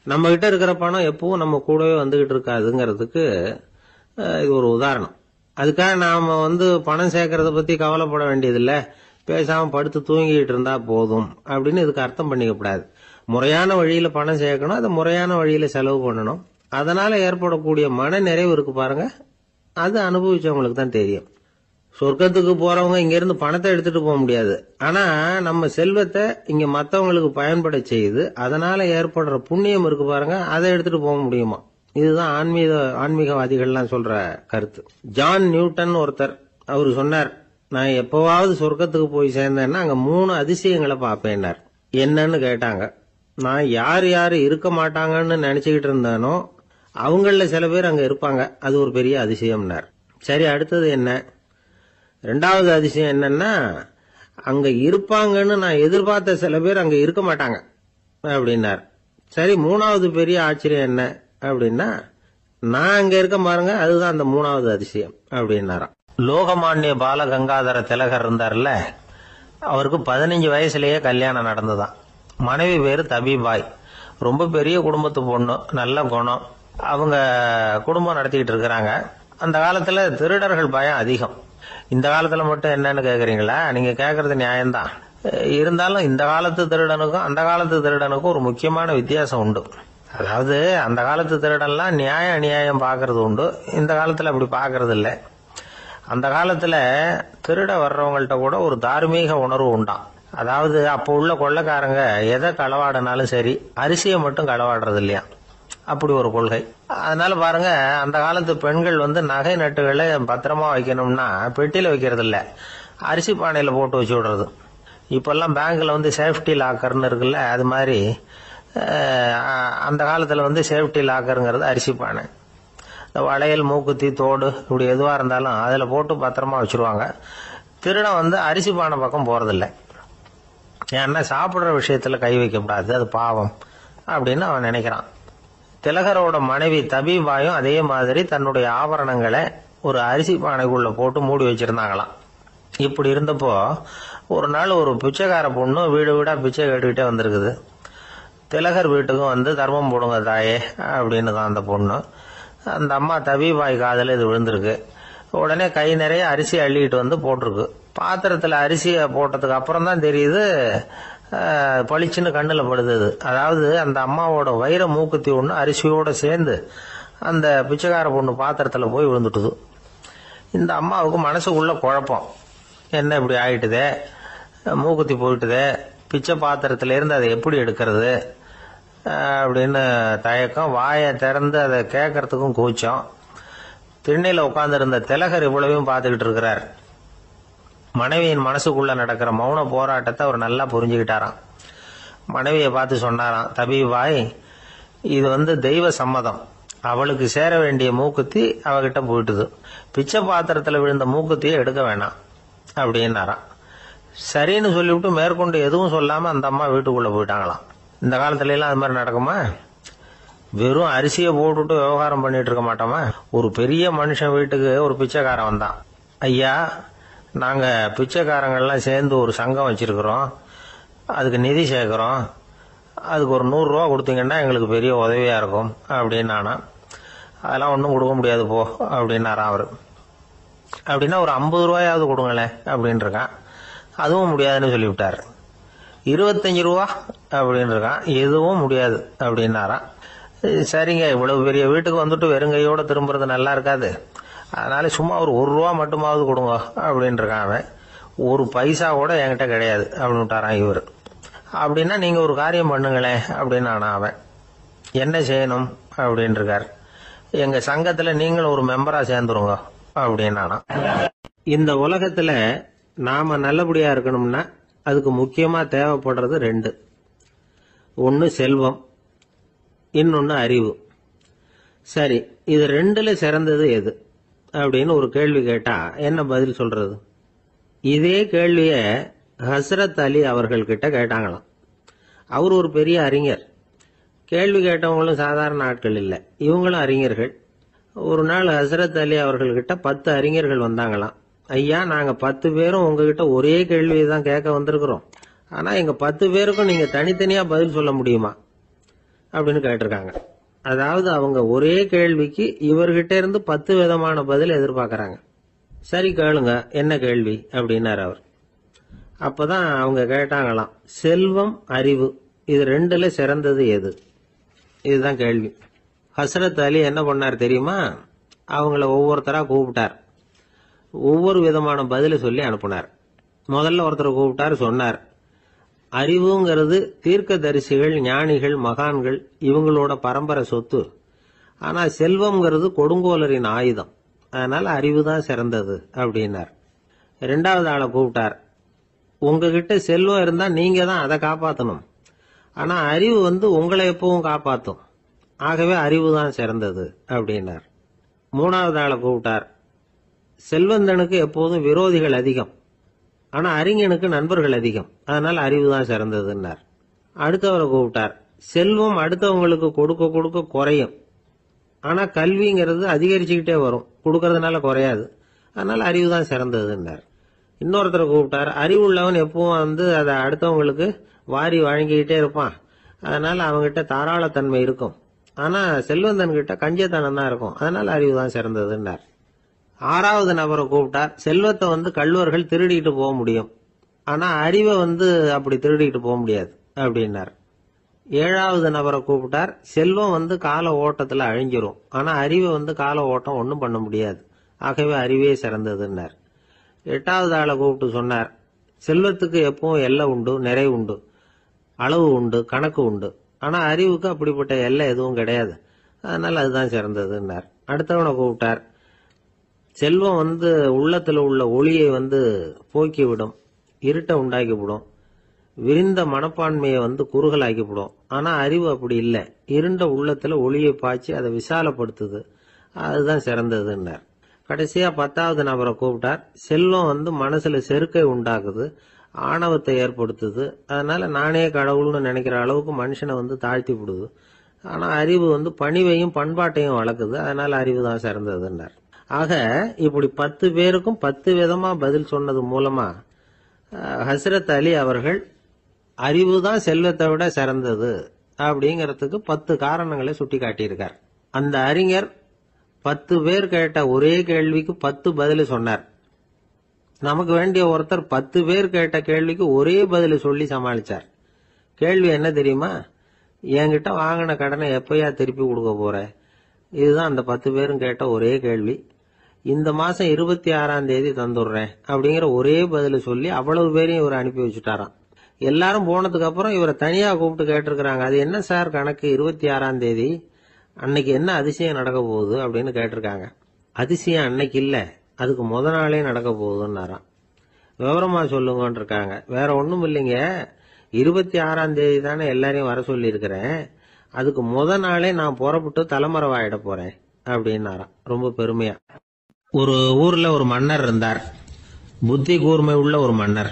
நம்ம கிட்ட இருக்கிற பணம் எப்பவும் நம்ம கூடவே வந்துகிட்டு இருக்காதுங்கிறதுக்கு இது ஒரு உதாரணம். அதுக்காக நாம பணம் சேர்க்கறத பத்தி கவலைப்பட வேண்டியதில்லை, பேசாம படுத்து தூங்கிட்டு இருந்தா போதும் அப்படின்னு இதுக்கு அர்த்தம் பண்ணிக்கப்படாது. முறையான வழியில பணம் சேர்க்கணும், அதை முறையான வழியில செலவு பண்ணணும். அதனால ஏற்படக்கூடிய மன நிறைவு இருக்கு பாருங்க, அது அனுபவிச்சவங்களுக்கு தான் தெரியும். சொர்க்கத்துக்கு போறவங்க இங்க இருந்து பணத்தை எடுத்துட்டு போக முடியாது. ஆனா நம்ம செல்வத்தை இங்க மத்தவங்களுக்கு பயன்பட செய்யுது, அதனால ஏற்படுற புண்ணியம் இருக்கு பாருங்க, அதை எடுத்துட்டு போக முடியுமா. இதுதான் ஆன்மீகவாதிகள்லாம் சொல்ற கருத்து. ஜான் நியூட்டன் ஒருத்தர், அவரு சொன்னார், நான் எப்பவாவது சொர்க்கத்துக்கு போய் சேர்ந்தேன்னா அங்க 3 அதிசயங்களை பார்ப்பேன்னார். என்னன்னு கேட்டாங்க. நான் யார் யாரு இருக்க மாட்டாங்கன்னு நினைச்சுக்கிட்டு இருந்தானோ அவங்கள சில பேர் அங்க இருப்பாங்க, அது ஒரு பெரிய அதிசயம்னார். சரி, அடுத்தது என்ன? 2வது அதிசயம் என்னன்னா, அங்க இருப்பாங்கன்னு நான் எதிர்பார்த்த சில பேர் அங்க இருக்க மாட்டாங்க அப்படின்னார். சரி, 3வது பெரிய ஆச்சரியம் என்ன அப்படின்னா, நான் அங்க இருக்க பாருங்க, அதுதான் அந்த 3வது அதிசயம் அப்படின்னாராம். லோகமான்ய பால கங்காதர திலகர் இருந்தார்ல, அவருக்கு 15 வயசுலயே கல்யாணம் நடந்துதான். மனைவி பேரு தபிபாய். ரொம்ப பெரிய குடும்பத்து பொண்ணு, நல்ல குணம். அவங்க குடும்பம் நடத்திக்கிட்டு இருக்கிறாங்க. அந்த காலத்துல திருடர்கள் பயம் அதிகம். இந்த காலத்துல மட்டும் என்னன்னு கேக்குறீங்களா? நீங்க கேக்குறது நியாயம்தான். இருந்தாலும் இந்த காலத்து திருடனுக்கும் அந்த காலத்து திருடனுக்கும் ஒரு முக்கியமான வித்தியாசம் உண்டு. அதாவது அந்த காலத்து திருடன்லாம் நியாயம் அநியாயம் பாக்குறது உண்டு, இந்த காலத்துல அப்படி பாக்குறது இல்லை. அந்த காலத்துல திருட வர்றவங்கள்ட்ட கூட ஒரு தார்மீக உணர்வு உண்டாம். அதாவது அப்போ உள்ள கொள்ளைக்காரங்க எதை களவாடினாலும் சரி, அரிசியை மட்டும் களவாடுறது இல்லையா, அப்படி ஒரு கொள்கை. அதனால பாருங்க, அந்த காலத்து பெண்கள் நகை நட்டுகளை பத்திரமா வைக்கணும்னா பெட்டியில வைக்கிறது இல்ல, அரிசி பானையில போட்டு வச்சு விடுறது. இப்பெல்லாம் பேங்க்ல சேஃப்டி லாக்கர்னு இருக்குல்ல, அது மாதிரி அந்த காலத்துல சேஃப்டி லாக்கருங்கிறது அரிசி பானை. இந்த வளையல், மூக்குத்தி, தோடு இப்படி எதுவா இருந்தாலும் அதுல போட்டு பத்திரமா வச்சிருவாங்க. திருடன் அரிசி பானை பக்கம் போறதில்லை. ஏன்னா சாப்பிடுற விஷயத்துல கை வைக்கக்கூடாது, அது பாவம் அப்படின்னு அவன் நினைக்கிறான். திலகரோட மனைவி தபிபாயும் அதே மாதிரி தன்னுடைய ஆபரணங்களை ஒரு அரிசி பானைக்குள்ள போட்டு மூடி வச்சிருந்தாங்களாம். இப்படி இருந்தப்போ ஒரு நாள் ஒரு பிச்சைக்கார பொண்ணு வீடு வீடா பிச்சை கேட்டுக்கிட்டே வந்திருக்குது. திலகர் வீட்டுக்கும் தர்மம் போடுங்க தாயே அப்படின்னு தான் அந்த பொண்ணு. அந்த அம்மா தபிபாய் காதல இது விழுந்திருக்கு. உடனே கை நிறைய அரிசி அள்ளிட்டு போட்டிருக்கு. பாத்திரத்துல அரிசியை போட்டதுக்கு அப்புறம் தான் தெரியுது, பளிச்சுன்னு கண்ணுல படுது. அதாவது அந்த அம்மாவோட வைர மூக்குத்தி ஒண்ணு அரிசியோட சேர்ந்து அந்த பிச்சைக்கார பொண்ணு பாத்திரத்துல போய் விழுந்துட்டுது. இந்த அம்மாவுக்கு மனசுக்குள்ள குழப்பம், என்ன இப்படி ஆயிட்டுதே, மூக்குத்தி போயிட்டுதே, பிச்சை பாத்திரத்துல இருந்து அதை எப்படி எடுக்கிறது அப்படின்னு தயக்கம். வாயை திறந்து அதை கேட்கறதுக்கும் கூச்சம். திண்ணையில உட்கார்ந்து இருந்த திலகர் இவ்வளவையும் பார்த்துக்கிட்டு இருக்கிறார். மனைவியின் மனசுக்குள்ள நடக்கிற மௌன போராட்டத்தை அவர் நல்லா புரிஞ்சுக்கிட்டாராம். மனைவியை பார்த்து சொன்னாராம், தபிபாய், இது தெய்வ சம்மதம், அவளுக்கு சேர வேண்டிய மூக்குத்தி அவகிட்ட போயிட்டுது, பிச்சை பாத்திரத்துல விழுந்த மூக்குத்தியை எடுக்க வேணாம் அப்படின்னாராம். சரின்னு சொல்லிவிட்டு மேற்கொண்டு எதுவும் சொல்லாம அந்த அம்மா வீட்டுக்குள்ள போயிட்டாங்களாம். இந்த காலத்துல எல்லாம் அது மாதிரி நடக்குமா? வெறும் அரிசியை போட்டுட்டு விவகாரம் பண்ணிட்டு இருக்க மாட்டோமா? ஒரு பெரிய மனுஷன் வீட்டுக்கு ஒரு பிச்சைக்காரன் வந்தான். ஐயா, நாங்க பிச்சைக்காரங்கள்லாம் சேர்ந்து ஒரு சங்கம் வச்சிருக்கிறோம், அதுக்கு நிதி சேர்க்கிறோம், அதுக்கு ஒரு 100 ரூபா கொடுத்தீங்கன்னா எங்களுக்கு பெரிய உதவியா இருக்கும் அப்படின்னானா. அதெல்லாம் ஒன்றும் கொடுக்க முடியாது போ அப்படின்னாராம் அவரு. அப்படின்னா ஒரு 50 ரூபாயாவது கொடுங்களேன் அப்படின்னு இருக்கான். அதுவும் முடியாதுன்னு சொல்லிவிட்டாரு. 25 ரூபா அப்படின்னு இருக்கான். எதுவும் முடியாது அப்படின்னாராம். சரிங்க, இவ்வளவு பெரிய வீட்டுக்கு வெறுங்கையோட திரும்புறது நல்லா இருக்காது, அதனால சும்மா ஒரு 1 ரூபா மட்டுமாவது கொடுங்க அப்படின்னு இருக்கான் அவன். 1 பைசா கூட என்கிட்ட கிடையாது அப்படின்னு விட்டாரான் இவர். அப்படின்னா நீங்க ஒரு காரியம் பண்ணுங்களேன் அப்படின்னானா அவன். என்ன செய்யணும் அப்படின்னு இருக்காரு. எங்க சங்கத்துல நீங்களும் ஒரு மெம்பரா சேர்ந்துருங்க அப்படின்னானா. இந்த உலகத்துல நாம நல்லபடியா இருக்கணும்னா அதுக்கு முக்கியமா தேவைப்படுறது 2. ஒன்னு செல்வம், இன்னொன்னு அறிவு. சரி, இது 2ல சிறந்தது எது அப்படின்னு ஒரு கேள்வி கேட்டா என்ன பதில் சொல்றது? இதே கேள்விய ஹஸ்ரத் அலி அவர்கள் கிட்ட கேட்டாங்களாம். அவர் ஒரு பெரிய அறிஞர். கேள்வி கேட்டவங்களும் சாதாரண ஆட்கள் இல்லை, இவங்களும் அறிஞர்கள். ஒரு நாள் ஹஸ்ரத் அலி அவர்கள்கிட்ட 10 அறிஞர்கள் வந்தாங்களாம். ஐயா, நாங்க 10 பேரும் உங்ககிட்ட ஒரே கேள்வியை தான் கேட்க வந்திருக்கிறோம், ஆனா எங்க 10 பேருக்கும் நீங்க தனித்தனியா பதில் சொல்ல முடியுமா அப்படின்னு கேட்டிருக்காங்க. அதாவது அவங்க ஒரே கேள்விக்கு இவர்கிட்ட இருந்து 10 விதமான பதில் எதிர்பார்க்கறாங்க. சரி கேளுங்க, என்ன கேள்வி அப்படின்னாரு அவர். அப்பதான் அவங்க கேட்டாங்களாம், செல்வம், அறிவு, இது 2ல சிறந்தது எது? இதுதான் கேள்வி. ஹஸ்ரத் அலி என்ன பண்ணார் தெரியுமா? அவங்கள ஒவ்வொருத்தரா கூப்பிட்டார். ஒவ்வொரு விதமான பதிலை சொல்லி அனுப்புனார். முதல்ல ஒருத்தரை கூப்பிட்டார், சொன்னார், அறிவுங்கிறது தீர்க்கதரிசிகள், ஞானிகள், மகான்கள் இவங்களோட பரம்பரை சொத்து. ஆனா செல்வம்ங்கிறது கொடுங்கோலரின் ஆயுதம். அதனால அறிவு தான் சிறந்தது அப்படின்னார். ரெண்டாவது ஆளை கூப்பிட்டார், உங்ககிட்ட செல்வம் இருந்தா நீங்க தான் அதை காப்பாற்றணும். ஆனா அறிவு உங்களை எப்பவும் காப்பாற்றும். ஆகவே அறிவு தான் சிறந்தது அப்படின்னார். மூணாவது ஆளை கூப்பிட்டார், செல்வந்தனுக்கு எப்போதும் விரோதிகள் அதிகம், ஆனா அறிஞனுக்கு நண்பர்கள் அதிகம். அதனால அறிவு தான் சிறந்ததுன்னார். அடுத்தவரை கூப்பிட்டார், செல்வம் அடுத்தவங்களுக்கு கொடுக்க கொடுக்க குறையும், ஆனா கல்விங்கிறது அதிகரிச்சுக்கிட்டே வரும், கொடுக்கறதுனால குறையாது. அதனால அறிவு தான் சிறந்ததுன்னார். இன்னொருத்தரை கூப்பிட்டார், அறிவுள்ளவன் எப்பவும் அதை அடுத்தவங்களுக்கு வாரி வழங்கிக்கிட்டே இருப்பான். அதனால அவங்ககிட்ட தாராளத்தன்மை இருக்கும். ஆனா செல்வந்தன் கிட்ட கஞ்சத்தனம் தான் இருக்கும். அதனால அறிவு தான் சிறந்ததுன்னார். ஆறாவது நபரை கூப்பிட்டார், செல்வத்தை கள்வர்கள் திருடிட்டு போக முடியும், ஆனா அறிவை அப்படி திருடிட்டு போக முடியாது அப்படின்னார். ஏழாவது நபரை கூப்பிட்டார், செல்வம் கால ஓட்டத்துல அழிஞ்சிரும், ஆனா அறிவை கால ஓட்டம் ஒன்றும் பண்ண முடியாது. ஆகவே அறிவே சிறந்ததுன்னார். எட்டாவது ஆளை கூப்பிட்டு சொன்னார், செல்வத்துக்கு எப்பவும் எல்லை உண்டு, நிறை உண்டு, அளவு உண்டு, கணக்கு உண்டு. ஆனா அறிவுக்கு அப்படிப்பட்ட எல்லை எதுவும் கிடையாது. அதனால அதுதான் சிறந்ததுன்னார். அடுத்தவனை கூப்பிட்டார், செல்வம் உள்ளத்துல உள்ள ஒளியை போக்கிவிடும், இருட்டை உண்டாக்கிவிடும், விரிந்த மனப்பான்மையை குறுகலாக்கிவிடும். ஆனா அறிவு அப்படி இல்லை, இருண்ட உள்ளத்துல ஒளியை பாய்ச்சி அதை விசாலப்படுத்துது. அதுதான் சிறந்ததுன்னார். கடைசியா 10வது நபரை கூப்பிட்டார், செல்வம் மனசுல செருக்கை உண்டாக்குது, ஆணவத்தை ஏற்படுத்துது. அதனால நானே கடவுள்னு நினைக்கிற அளவுக்கு மனுஷனை தாழ்த்தி விடுது. ஆனா அறிவு பணிவையும் பண்பாட்டையும் வளர்க்குது. அதனால அறிவு தான் சிறந்ததுன்னார். ஆக இப்படி 10 பேருக்கும் 10 விதமா பதில் சொன்னது மூலமா ஹஸ்ரத் அலி அவர்கள் அறிவு தான் செல்வத்தை விட சிறந்தது அப்படிங்கறதுக்கு 10 காரணங்களை சுட்டி காட்டியிருக்கார். அந்த அறிஞர் 10 பேர் கேட்ட ஒரே கேள்விக்கு 10 பதில் சொன்னார். நமக்கு வேண்டிய ஒருத்தர் 10 பேர் கேட்ட கேள்விக்கு ஒரே பதில் சொல்லி சமாளிச்சார். கேள்வி என்ன தெரியுமா? என்கிட்ட வாங்கின கடனை எப்பயா திருப்பி கொடுக்க போற? இதுதான் அந்த 10 பேரும் கேட்ட ஒரே கேள்வி. இந்த மாசம் 26ஆம் தேதி தந்துடுறேன் அப்படிங்கிற ஒரே பதில் சொல்லி அவ்வளவு பேரையும் இவர் அனுப்பி வச்சுட்டாராம். எல்லாரும் போனதுக்கு அப்புறம் இவரை தனியா கூப்பிட்டு கேட்டிருக்கிறாங்க, அது என்ன சார் கணக்கு, 26ஆம் தேதி அன்னைக்கு என்ன அதிசயம் நடக்க போகுது அப்படின்னு கேட்டிருக்காங்க. அதிசயம் அன்னைக்கு இல்ல, அதுக்கு முத நாளே நடக்க போகுதுன்னாராம். விவரமா சொல்லுங்கன்னு இருக்காங்க. வேற ஒண்ணும் இல்லைங்க, 26ஆம் தேதி தானே எல்லாரையும் வர சொல்லி இருக்கிறேன், அதுக்கு முத நாளே நான் புறப்பட்டு தலைமறைவாயிட போறேன் அப்படின்னாராம் ரொம்ப பெருமையா. ஒரு ஊர்ல ஒரு மன்னர் இருந்தார், புத்தி கூர்மை உள்ள ஒரு மன்னர்.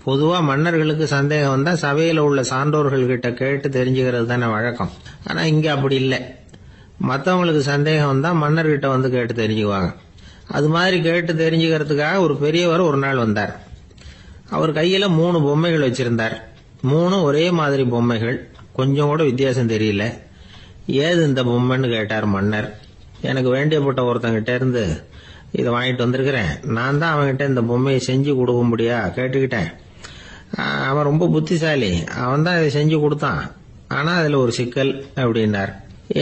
பொதுவா மன்னர்களுக்கு சந்தேகம் வந்தா சபையில உள்ள சான்றோர்கள் கிட்ட கேட்டு தெரிஞ்சுக்கிறது தானே வழக்கம். ஆனா இங்க அப்படி இல்லை. மற்றவங்களுக்கு சந்தேகம் வந்தா மன்னர்கிட்ட கேட்டு தெரிஞ்சுக்குவாங்க. அது மாதிரி கேட்டு தெரிஞ்சுக்கிறதுக்காக ஒரு பெரியவர் ஒரு நாள் வந்தார். அவர் கையில 3 பொம்மைகள் வச்சிருந்தார். 3 ஒரே மாதிரி பொம்மைகள், கொஞ்சம் கூட வித்தியாசம் தெரியல. ஏது இந்த பொம்மைன்னு கேட்டார் மன்னர். எனக்கு வேண்டியப்பட்ட ஒருத்தங்கிட்ட இருந்து இதை வாங்கிட்டு வந்திருக்கிறேன், நான் தான் அவன்கிட்ட இந்த பொம்மையை செஞ்சு கொடுக்க முடியா கேட்டுக்கிட்டேன். அவன் ரொம்ப புத்திசாலி, அவன் தான் இதை செஞ்சு கொடுத்தான். ஆனா அதுல ஒரு சிக்கல் அப்படின்னார்.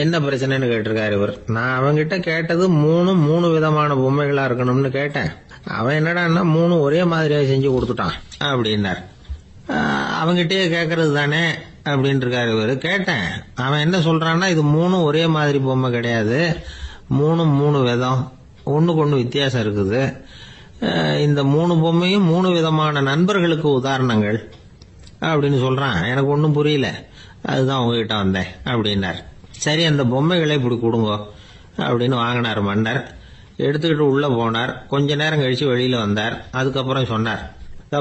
என்ன பிரச்சனைன்னு கேட்டிருக்காரு இவர். நான் அவன்கிட்ட கேட்டது 3 விதமான பொம்மைகளா இருக்கணும்னு கேட்டேன். அவன் என்னடான்னா 3 ஒரே மாதிரியா செஞ்சு கொடுத்துட்டான் அப்படின்னார். அவன்கிட்டயே கேட்கறது தானே அப்படின்னு இருக்காரு இவரு. கேட்டேன், அவன் என்ன சொல்றான்னா இது 3 ஒரே மாதிரி பொம்மை கிடையாது, 3 விதம், ஒண்ணுக்கு ஒண்ணு வித்தியாசம் இருக்குது. இந்த 3 பொம்மையும் 3 விதமான நண்பர்களுக்கு உதாரணங்கள் அப்படின்னு சொல்றான். எனக்கு ஒன்னும் புரியல, அதுதான் உங்ககிட்ட வந்தேன் அப்படின்னார். சரி, அந்த பொம்மைகளை இப்படி கொடுங்க அப்படின்னு வாங்கினார் மன்னர். எடுத்துக்கிட்டு உள்ள போனார். கொஞ்ச நேரம் கழிச்சு வெளியில வந்தார். அதுக்கப்புறம் சொன்னார்,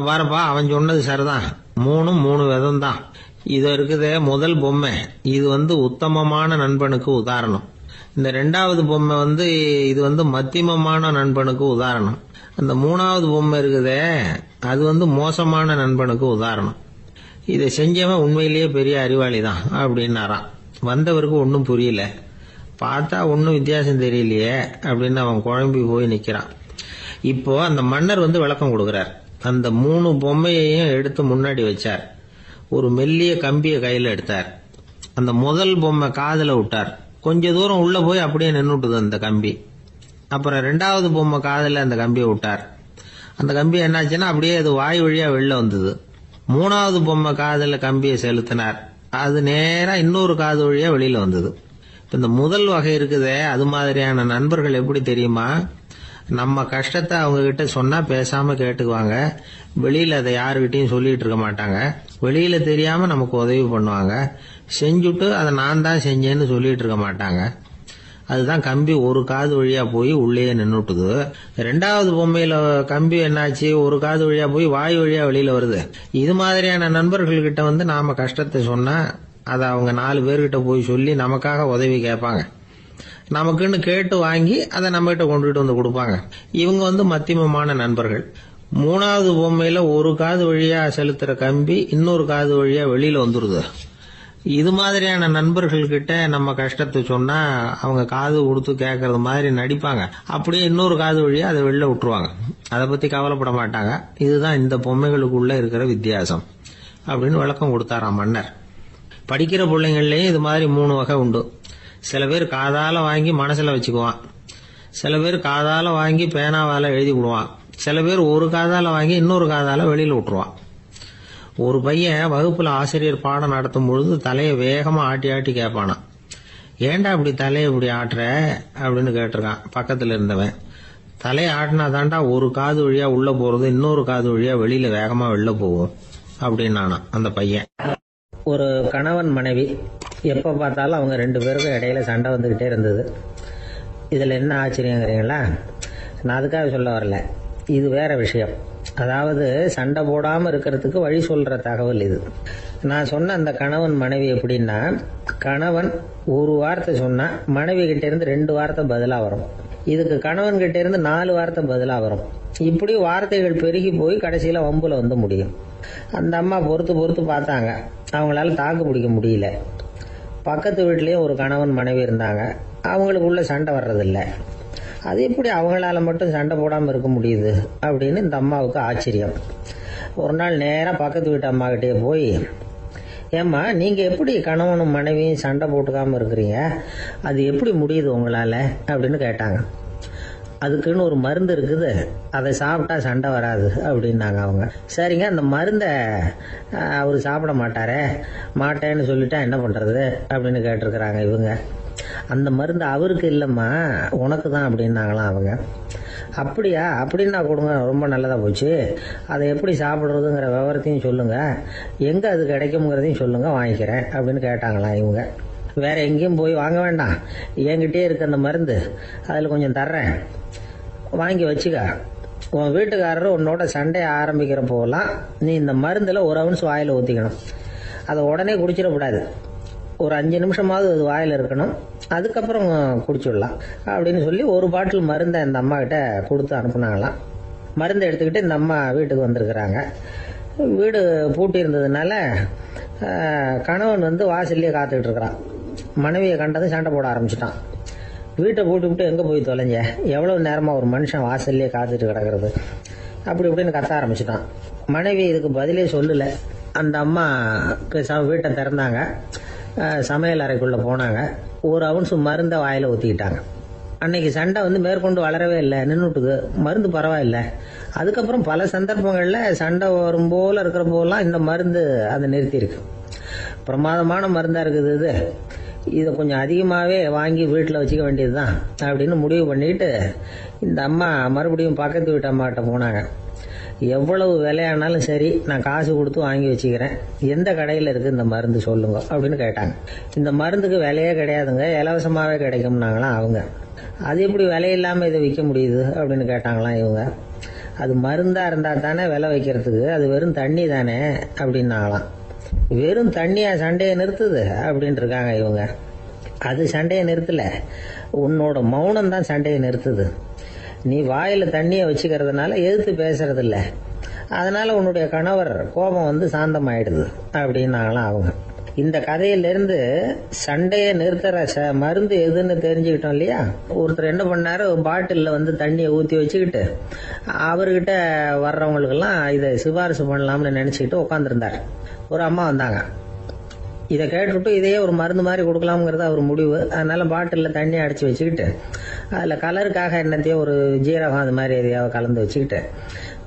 பாருப்பா, அவன் சொன்னது சரிதான், 3 விதம் தான். இது இருக்குதே முதல் பொம்மை, இது உத்தமமான நண்பனுக்கு உதாரணம். இந்த 2வது பொம்மை இது மத்தியமமான நண்பனுக்கு உதாரணம். அந்த 3வது பொம்மை இருக்குதே அது மோசமான நண்பனுக்கு உதாரணம். இதை செஞ்சவன் உண்மையிலேயே பெரிய அறிவாளி தான் அப்படின்னாராம். வந்தவருக்கு ஒன்னும் புரியல. பார்த்தா ஒன்னும் வித்தியாசம் தெரியலையே அப்படின்னு அவன் குழம்பி போய் நிக்கிறான். இப்போ அந்த மன்னர் விளக்கம் கொடுக்கிறார். அந்த 3 பொம்மையையும் எடுத்து முன்னாடி வச்சார். ஒரு மெல்லிய கம்பிய கையில எடுத்தார். அந்த முதல் பொம்மை காதுல விட்டார். கொஞ்ச தூரம் உள்ள போய் அப்படியே நின்னுட்டுது அந்த கம்பி. அப்புறம் 2வது பொம்மை காதில் அந்த கம்பியை விட்டார். அந்த கம்பி என்னாச்சுன்னா அப்படியே அது வாய் வழியா வெளில வந்தது. 3வது பொம்மை காதில் கம்பியை செலுத்தினார். அது நேரா இன்னொரு காது வழியா வெளியில வந்தது. இந்த முதல் வகை இருக்குதே, அது மாதிரியான நண்பர்கள் எப்படி தெரியுமா? நம்ம கஷ்டத்தை அவங்க கிட்ட சொன்னா பேசாம கேட்டுக்குவாங்க. வெளியில அதை யாருகிட்டையும் சொல்லிட்டு இருக்க மாட்டாங்க. வெளியில தெரியாம நமக்கு உதவி பண்ணுவாங்க. செஞ்சுட்டு அதை நான் தான் செஞ்சேன்னு சொல்லிட்டு இருக்க மாட்டாங்க. அதுதான் கம்பி ஒரு காது வழியா போய் உள்ளே நின்னுட்டுது. 2வது பொம்மையில கம்பி என்னாச்சு, ஒரு காது வழியா போய் வாய் வழியா வெளியில வருது. இது மாதிரியான நண்பர்கள் கிட்ட நாம கஷ்டத்தை சொன்னா அதை அவங்க 4 பேர்கிட்ட போய் சொல்லி நமக்காக உதவி கேட்பாங்க. நமக்குன்னு கேட்டு வாங்கி அதை நம்ம கிட்ட கொண்டுகிட்டு வந்து கொடுப்பாங்க. இவங்க மத்தியமமான நண்பர்கள். 3வது பொம்மையில ஒரு காது வழியா செலுத்துற கம்பி இன்னொரு காது வழியா வெளியில வந்துருது. இது மாதிரியான நண்பர்கள் கிட்ட நம்ம கஷ்டத்தை சொன்னா அவங்க காது கொடுத்து கேட்கறது மாதிரி நடிப்பாங்க. அப்படியே இன்னொரு காது வழியா அதை வெளில விட்டுருவாங்க. அதை பத்தி கவலைப்பட மாட்டாங்க. இதுதான் இந்த பொம்மைகளுக்குள்ள இருக்கிற வித்தியாசம் அப்படின்னு விளக்கம் கொடுத்தாராம் மன்னர். படிக்கிற பிள்ளைங்கள்லயும் இது மாதிரி 3 வகை உண்டு. சில பேர் காதால வாங்கி மனசுல வச்சுக்குவான். சில பேர் காதால வாங்கி பேனாவால எழுதி விடுவான். சில பேர் ஒரு காதால வாங்கி இன்னொரு காதால வெளியில விட்டுருவான். ஒரு பையன் வகுப்புல ஆசிரியர் பாடம் நடத்தும் பொழுது தலையை வேகமா ஆட்டி ஆட்டி கேட்பானா. ஏண்டா இப்படி தலையை இப்படி ஆட்டுற அப்படின்னு கேட்டிருக்கான் பக்கத்துல இருந்தவன். தலையை ஆட்டினா தாண்டா ஒரு காது வழியா உள்ள போறது, இன்னொரு காது வழியா வெளியில வேகமா வெளில போகும் அப்படின்னானா அந்த பையன். ஒரு கணவன் மனைவி எப்ப பார்த்தாலும் அவங்க 2 பேருக்கும் இடையில சண்டை வந்துகிட்டே இருந்தது. இதுல என்ன ஆச்சரியங்கிறீங்களா? நான் அதுக்காக சொல்ல வரல, இது வேற விஷயம். அதாவது சண்டை போடாம இருக்கிறதுக்கு வழி சொல்ற தகவல் இது. நான் சொன்ன அந்த கணவன் மனைவி எப்படின்னா, கணவன் ஒரு வார்த்தை சொன்னா மனைவி கிட்ட இருந்து 2 வார்த்தை பதிலா வரும். இதுக்கு கணவன் கிட்ட இருந்து 4 வார்த்தை பதிலா வரும். இப்படி வார்த்தைகள் பெருகி போய் கடைசியில வம்புல முடியும். அந்த அம்மா பொறுத்து பார்த்தாங்க. அவங்களால தாக்கு பிடிக்க முடியல. பக்கத்து வீட்லயும் ஒரு கணவன் மனைவி இருந்தாங்க. அவங்களுக்குள்ள சண்டை வர்றதில்லை. அது எப்படி அவங்களால மட்டும் சண்டை போடாம இருக்க முடியுது அப்படின்னு இந்த அம்மாவுக்கு ஆச்சரியம். ஒரு நாள் நேரா பக்கத்து வீட்டு அம்மா கிட்டே போய், ஏம்மா நீங்க எப்படி கணவனும் மனைவியும் சண்டை போட்டுக்காம இருக்கிறீங்க, அது எப்படி முடியுது உங்களால அப்படின்னு கேட்டாங்க. அதுக்குன்னு ஒரு மருந்து இருக்குது, அதை சாப்பிட்டா சண்டை வராது அப்படின்னாங்க அவங்க. சரிங்க, அந்த மருந்தை அவரு சாப்பிட மாட்டேன்னு சொல்லிட்டா என்ன பண்றது அப்படின்னு கேட்டிருக்கிறாங்க இவங்க. அந்த மருந்து அவருக்கு இல்லம்மா, உனக்கு தான் அப்படின்னாங்களாம் அவங்க. அப்படியா, அப்படின்னா கொடுங்க, ரொம்ப நல்லதா போச்சு. அதை எப்படி சாப்பிடுறதுங்கிற விவரத்தையும் சொல்லுங்க, எங்க அது கிடைக்கும்ங்கிறதையும் சொல்லுங்க, வாங்கிக்கிறேன் அப்படின்னு கேட்டாங்களாம் இவங்க. வேற எங்கேயும் போய் வாங்க வேண்டாம், என்கிட்டயே இருக்க அந்த மருந்து, அதில் கொஞ்சம் தர்றேன், வாங்கி வச்சுக்க. உன் வீட்டுக்காரர் உன்னோட சண்டையை ஆரம்பிக்கிற போகலாம் நீ இந்த மருந்துல 1 ounce வாயில ஊத்திக்கணும். அதை உடனே குடிச்சிடக்கூடாது. ஒரு 5 நிமிஷமாவது அது வாயில இருக்கணும். அதுக்கப்புறம் குடிச்சிடலாம் அப்படின்னு சொல்லி ஒரு பாட்டில் மருந்தை இந்த அம்மா கிட்ட கொடுத்து அனுப்புனாங்களாம். மருந்தை எடுத்துக்கிட்டு இந்த அம்மா வீட்டுக்கு வந்திருக்கிறாங்க. வீடு பூட்டி இருந்ததுனால கணவன் வாசல்லையே காத்துக்கிட்டு இருக்கிறான். மனைவியை கண்டதும் சண்டை போட ஆரம்பிச்சிட்டான். வீட்டை பூட்டி விட்டு எங்க போய் தொலைஞ்ச, எவ்வளவு நேரமா ஒரு மனுஷன் வாசல்லையே காத்துட்டு கிடக்கிறது அப்படி இப்படின்னு கத்த ஆரம்பிச்சிட்டான். மனைவி இதுக்கு பதிலே சொல்லல. அந்த அம்மா வீட்டை திறந்தாங்க, சமையல் அறைக்குள்ள போனாங்க, 1 ounce மருந்தை வாயில ஊத்திக்கிட்டாங்க. அன்னைக்கு சண்டை மேற்கொண்டு வளரவே இல்லை, நின்றுட்டுது. மருந்து பரவாயில்ல. அதுக்கப்புறம் பல சந்தர்ப்பங்கள்ல சண்டை வரும் போல இருக்கிற போலாம் இந்த மருந்து அதை நிறுத்தி இருக்கு. பிரமாதமான மருந்தா இருக்குது இது. இதை கொஞ்சம் அதிகமாகவே வாங்கி வீட்டில் வச்சுக்க வேண்டியதுதான் அப்படின்னு முடிவு பண்ணிட்டு இந்த அம்மா மறுபடியும் பக்கத்து வீட்டு அம்மாகிட்ட போனாங்க. எவ்வளவு விலையானாலும் சரி, நான் காசு கொடுத்து வாங்கி வச்சுக்கிறேன், எந்த கடையில் இருக்கு இந்த மருந்து சொல்லுங்க அப்படின்னு கேட்டாங்க. இந்த மருந்துக்கு விலையே கிடையாதுங்க, இலவசமாகவே கிடைக்கும்னாங்களாம் அவங்க. அது எப்படி விலையில்லாமல் இதை விற்க முடியுது அப்படின்னு கேட்டாங்களாம் இவங்க. அது மருந்தா இருந்தா தானே விலை வைக்கிறதுக்கு, அது வெறும் தண்ணி தானே அப்படின்னாங்களாம். வெறும் தண்ணியா சண்டையை நிறுத்துது அப்படின்னு இருக்காங்க இவங்க. அது சண்டையை நிறுத்தல, உன்னோட மௌனம் தான் சண்டையை நிறுத்துது. நீ வாயில தண்ணியை வச்சுக்கிறதுனால எதிர்த்து பேசுறது இல்ல, அதனால உன்னுடைய கணவர் கோபம் சாந்தமாயிடுது அப்படின்னாங்களாம் அவங்க. இந்த கதையிலிருந்து சண்டையை நிறுத்துற மருந்து எதுன்னு தெரிஞ்சுக்கிட்டோம் இல்லையா? ஒருத்தர் என்ன பண்ணாரு, பாட்டில்ல தண்ணியை ஊத்தி வச்சுக்கிட்டு அவர்கிட்ட வர்றவங்களுக்கெல்லாம் இதை சிபாரிசு பண்ணலாம்னு நினைச்சுக்கிட்டு உட்காந்துருந்தார். ஒரு அம்மா வந்தாங்க. இதை கேட்டுவிட்டு இதையே ஒரு மருந்து மாதிரி கொடுக்கலாம்ங்கிறது அவர் முடிவு. அதனால பாட்டிலில் தண்ணி அடித்து வச்சுக்கிட்டு அதில் கலருக்காக என்னத்தையோ ஒரு ஜீரகம் அது மாதிரி எதையாவது கலந்து வச்சுக்கிட்டு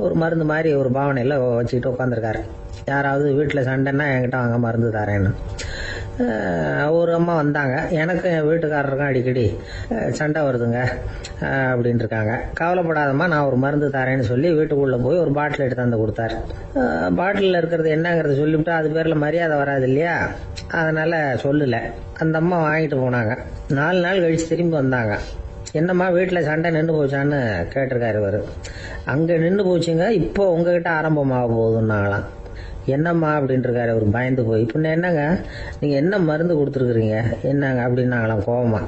ஒரு மருந்து மாதிரி ஒரு பாவனையில் வச்சுக்கிட்டு உட்காந்துருக்காரு. யாராவது வீட்டில் சண்டைன்னா என்கிட்ட வாங்க மருந்து தரேன்னு. ஒரு அம்மா வந்தாங்க. எனக்கு என் வீட்டுக்காரருக்கும் அடிக்கடி சண்டை வருதுங்க அப்படின்னு இருக்காங்க. கவலைப்படாதம்மா, நான் ஒரு மருந்து தரேன்னு சொல்லி வீட்டுக்குள்ளே போய் ஒரு பாட்டில் எடுத்து வந்து கொடுத்தாரு. பாட்டிலில் இருக்கிறது என்னங்கிறத சொல்லிவிட்டு அது பேரில் மரியாதை வராது இல்லையா, அதனால் சொல்லலை. அந்த அம்மா வாங்கிட்டு போனாங்க. 4 நாள் கழித்து திரும்பி வந்தாங்க. என்னம்மா வீட்டில் சண்டை நின்று போச்சான்னு கேட்டிருக்காரு இவர். அங்கே நின்று போச்சுங்க, இப்போ உங்ககிட்ட ஆரம்பமாக போகுதுன்னாங்களாம். என்னம்மா அப்படின்ட்டுருக்காரு அவர் பயந்து போய். இப்போ என்னங்க நீங்கள் என்ன மருந்து கொடுத்துருக்குறீங்க என்னங்க அப்படின்னாங்களாம் கோவமா.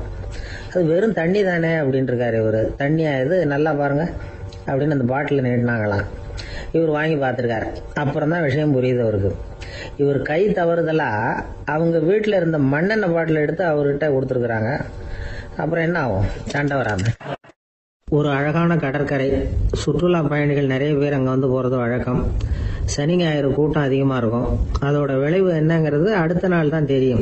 அது வெறும் தண்ணி தானே அப்படின்ட்டுருக்காரு இவர். தண்ணியா இது, நல்லா பாருங்க அப்படின்னு அந்த பாட்டில் நீட்டினாங்களாம். இவர் வாங்கி பார்த்துருக்காரு. அப்புறம் தான் விஷயம் புரியுது அவருக்கு. இவர் கை தவறுதலாக அவங்க வீட்டில் இருந்த மண்ணெண்ணெய் பாட்டில் எடுத்து அவர்கிட்ட கொடுத்துருக்குறாங்க. அப்புறம் என்ன ஆகும், சண்டை வராமல். ஒரு அழகான கடற்கரை, சுற்றுலா பயணிகள் நிறைய பேர் அங்கே வந்து போகிறது வழக்கம். சனி ஞாயிறு கூட்டம் அதிகமாக இருக்கும். அதோட விளைவு என்னங்கிறது அடுத்த நாள் தான் தெரியும்.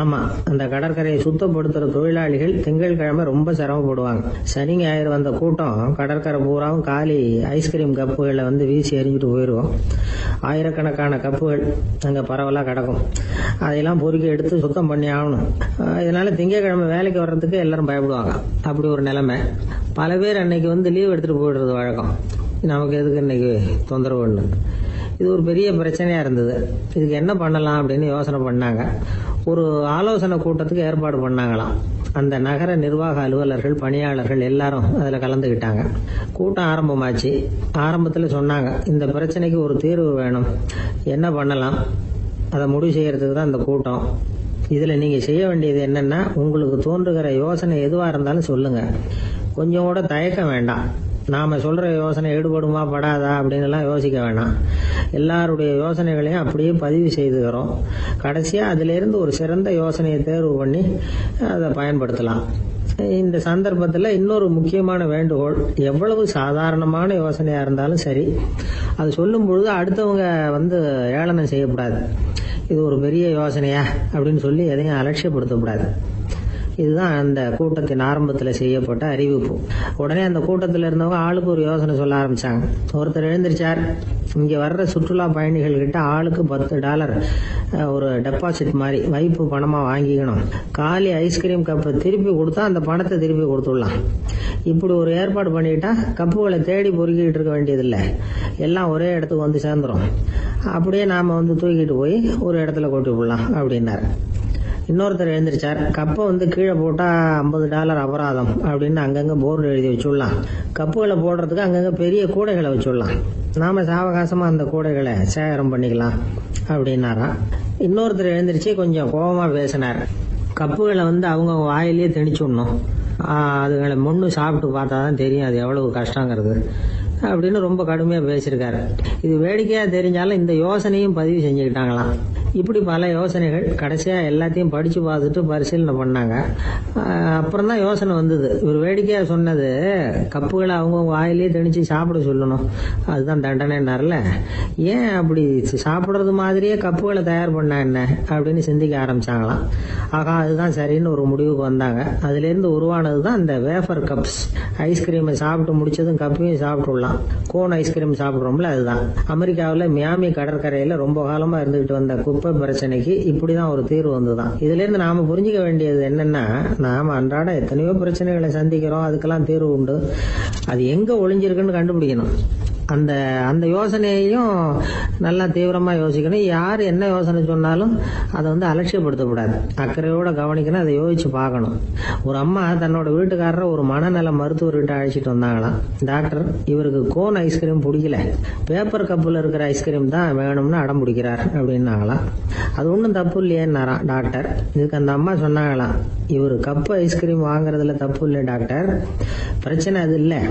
ஆமாம், அந்த கடற்கரையை சுத்தப்படுத்துகிற தொழிலாளிகள் திங்கட்கிழமை ரொம்ப சிரமப்படுவாங்க. சனி ஞாயிறு வந்த கூட்டம் கடற்கரை பூராவும் காலி ஐஸ்கிரீம் கப்புகளை வந்து வீசி எறிஞ்சிட்டு போயிடுவோம். ஆயிரக்கணக்கான கப்புகள் அங்கே பரவலாக கிடக்கும். அதையெல்லாம் பொறுக்கி எடுத்து சுத்தம் பண்ணி ஆகணும். இதனால திங்கட்கிழமை வேலைக்கு வர்றதுக்கு எல்லாரும் பயப்படுவாங்க. அப்படி ஒரு நிலைமை. பல பேர் அன்னைக்கு வந்து லீவ் எடுத்துகிட்டு போயிடுறது வழக்கம். நமக்கு எதுக்கு இன்னைக்கு தொந்தரவுன்னு. இது ஒரு பெரிய பிரச்சனையாக இருந்தது. இதுக்கு என்ன பண்ணலாம் அப்படின்னு யோசனை பண்ணாங்க. ஒரு ஆலோசனை கூட்டத்துக்கு ஏற்பாடு பண்ணாங்களாம். அந்த நகர நிர்வாக அலுவலர்கள், பணியாளர்கள் எல்லாரும் அதில் கலந்துக்கிட்டாங்க. கூட்டம் ஆரம்பமாச்சு. ஆரம்பத்தில் சொன்னாங்க, இந்த பிரச்சனைக்கு ஒரு தீர்வு வேணும், என்ன பண்ணலாம், அதை முடிவு செய்யறதுக்கு தான் இந்த கூட்டம். இதில் நீங்கள் செய்ய வேண்டியது என்னென்னா, உங்களுக்கு தோன்றுகிற யோசனை எதுவாக இருந்தாலும் சொல்லுங்கள். கொஞ்சம் கூட தயக்கம் வேண்டாம். நாம் சொல்கிற யோசனை ஈடுபடுமா படாதா அப்படின்னுலாம் யோசிக்க வேணாம். எல்லாருடைய யோசனைகளையும் அப்படியே பதிவு செய்துக்கிறோம். கடைசியாக அதிலிருந்து ஒரு சிறந்த யோசனையை தேர்வு பண்ணி அதை பயன்படுத்தலாம். இந்த சந்தர்ப்பத்தில் இன்னொரு முக்கியமான வேண்டுகோள், எவ்வளவு சாதாரணமான யோசனையாக இருந்தாலும் சரி, அது சொல்லும் பொழுது அடுத்தவங்க வந்து ஏளனம் செய்யக்கூடாது. இது ஒரு பெரிய யோசனையா அப்படின்னு சொல்லி எதையும் அலட்சியப்படுத்தக்கூடாது. இதுதான் அந்த கூட்டத்தின் ஆரம்பத்தில் செய்யப்பட்ட அறிவிப்பு. உடனே அந்த கூட்டத்தில் இருந்தவங்க ஆளுக்கு ஒரு யோசனை சொல்ல ஆரம்பிச்சாங்க. ஒருத்தர் எழுந்திருச்சார், இங்கே வர்ற சுற்றுலா பயணிகள் கிட்ட ஆளுக்கு $10 ஒரு டெபாசிட் மாதிரி வைப்பு பணமாக வாங்கிக்கணும். காலி ஐஸ்கிரீம் கப்பை திருப்பி கொடுத்தா அந்த பணத்தை திருப்பி கொடுத்துடலாம். இப்படி ஒரு ஏற்பாடு பண்ணிட்டா கப்புகளை தேடி பொறுக்கிட்டு இருக்க வேண்டியதில்லை, எல்லாம் ஒரே இடத்துக்கு வந்து சேர்ந்துடும். அப்படியே நாம் வந்து தூக்கிட்டு போய் ஒரு இடத்துல கொட்டி விடலாம் அப்படின்னாரு. இன்னொருத்தர் எழுந்திருச்சார், கப்பை வந்து கீழே போட்டால் $50 அபராதம் அப்படின்னு அங்கங்கே போர்டு எழுதி வச்சுடலாம். கப்புகளை போடுறதுக்கு அங்கங்கே பெரிய கூடைகளை வச்சுடலாம். நாம் சாவகாசமாக அந்த கூடைகளை சேகரம் பண்ணிக்கலாம் அப்படின்னாராம். இன்னொருத்தர் எழுந்திருச்சு கொஞ்சம் கோபமாக பேசினார். கப்புகளை வந்து அவங்க வாயிலேயே திணிச்சு விடணும், அதுகளை முன்னு சாப்பிட்டு பார்த்தா தான் தெரியும் அது எவ்வளவு கஷ்டங்கிறது அப்படின்னு ரொம்ப கடுமையாக பேசியிருக்காரு. இது வேடிக்கையாக தெரிஞ்சாலும் இந்த யோசனையும் பதிவு செஞ்சுக்கிட்டாங்களாம். இப்படி பல யோசனைகள். கடைசியாக எல்லாத்தையும் படித்து பார்த்துட்டு பரிசீலனை பண்ணாங்க. அப்புறம் தான் யோசனை வந்தது. இவர் வேடிக்கையாக சொன்னது கப்புகளை அவங்க வாயிலே திணிச்சு சாப்பிட சொல்லணும், அதுதான் தண்டனைன்னார்ல, ஏன் அப்படி சாப்பிட்றது மாதிரியே கப்புகளை தயார் பண்ண என்ன அப்படின்னு சிந்திக்க ஆரம்பிச்சாங்களாம். ஆகா, அதுதான் சரின்னு ஒரு முடிவுக்கு வந்தாங்க. அதுலேருந்து உருவானது தான் இந்த வேஃபர் கப்ஸ். ஐஸ்கிரீமை சாப்பிட்டு முடிச்சதும் கப்பையும் சாப்பிட்டுடலாம். கோன் ஐஸ்கிரீம் சாப்பிட்றோம்ல, அதுதான். அமெரிக்காவில் மியாமி கடற்கரையில் ரொம்ப காலமாக இருந்துகிட்டு வந்த குப்பை பிரச்சனைக்கு இப்படிதான் ஒரு தீர்வு வந்துதான். இதுல இருந்து நாம புரிஞ்சுக்க வேண்டியது என்னன்னா, நாம அன்றாட எத்தனையோ பிரச்சனைகளை சந்திக்கிறோம், அதுக்கெல்லாம் தீர்வு உண்டு. அது எங்க ஒளிஞ்சிருக்குன்னு கண்டுபிடிக்கணும். அந்த யோசனையையும் நல்லா தீவிரமா யோசிக்கணும். யார் என்ன யோசனை சொன்னாலும் அதை வந்து அலட்சியப்படுத்தக்கூடாது. அக்கறையோட கவனிக்கணும், அதை யோசிச்சு பார்க்கணும். ஒரு அம்மா தன்னோட வீட்டுக்காரரை ஒரு மனநல மருத்துவர்கிட்ட அழைச்சிட்டு வந்தாங்களாம். டாக்டர், இவருக்கு கோன் ஐஸ்கிரீம் பிடிக்கல, பேப்பர் கப்பில் இருக்கிற ஐஸ்கிரீம் தான் வேணும்னு அடம் பிடிக்கிறார் அப்படின்னாங்களாம். அது ஒன்றும் தப்பு இல்லையேன்னாராம் டாக்டர். இதுக்கு அந்த அம்மா சொன்னாங்களாம், இவர் கப்பு ஐஸ்கிரீம் வாங்குறதுல தப்பு இல்லை டாக்டர், பிரச்சனை அது இல்லை.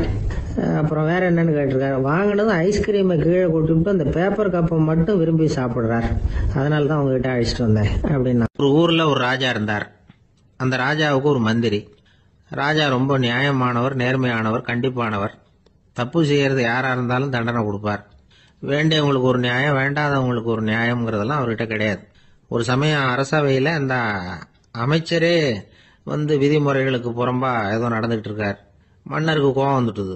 அப்புறம் வேற என்னன்னு கேட்டிருக்காரு. வாங்கினதும் ஐஸ்கிரீமை கீழே கொட்டிவிட்டு அந்த பேப்பர் கப்பை மட்டும் விரும்பி சாப்பிடுறார், அதனால தான் உங்ககிட்ட அழைச்சிட்டு வந்தேன் அப்படின்னா. ஒரு ஊர்ல ஒரு ராஜா இருந்தார். அந்த ராஜாவுக்கு ஒரு மந்திரி. ராஜா ரொம்ப நியாயமானவர், நேர்மையானவர், கண்டிப்பானவர். தப்பு செய்யறது யாரா இருந்தாலும் தண்டனை கொடுப்பார். வேண்டியவங்களுக்கு ஒரு நியாயம், வேண்டாதவங்களுக்கு ஒரு நியாயம்ங்கிறதெல்லாம் அவர்கிட்ட கிடையாது. ஒரு சமயம் அரசவையில் அந்த அமைச்சரே வந்து விதிமுறைகளுக்கு புறம்பா ஏதோ நடந்துகிட்டு இருக்கார். மன்னருக்கு கோபம் வந்துட்டுது.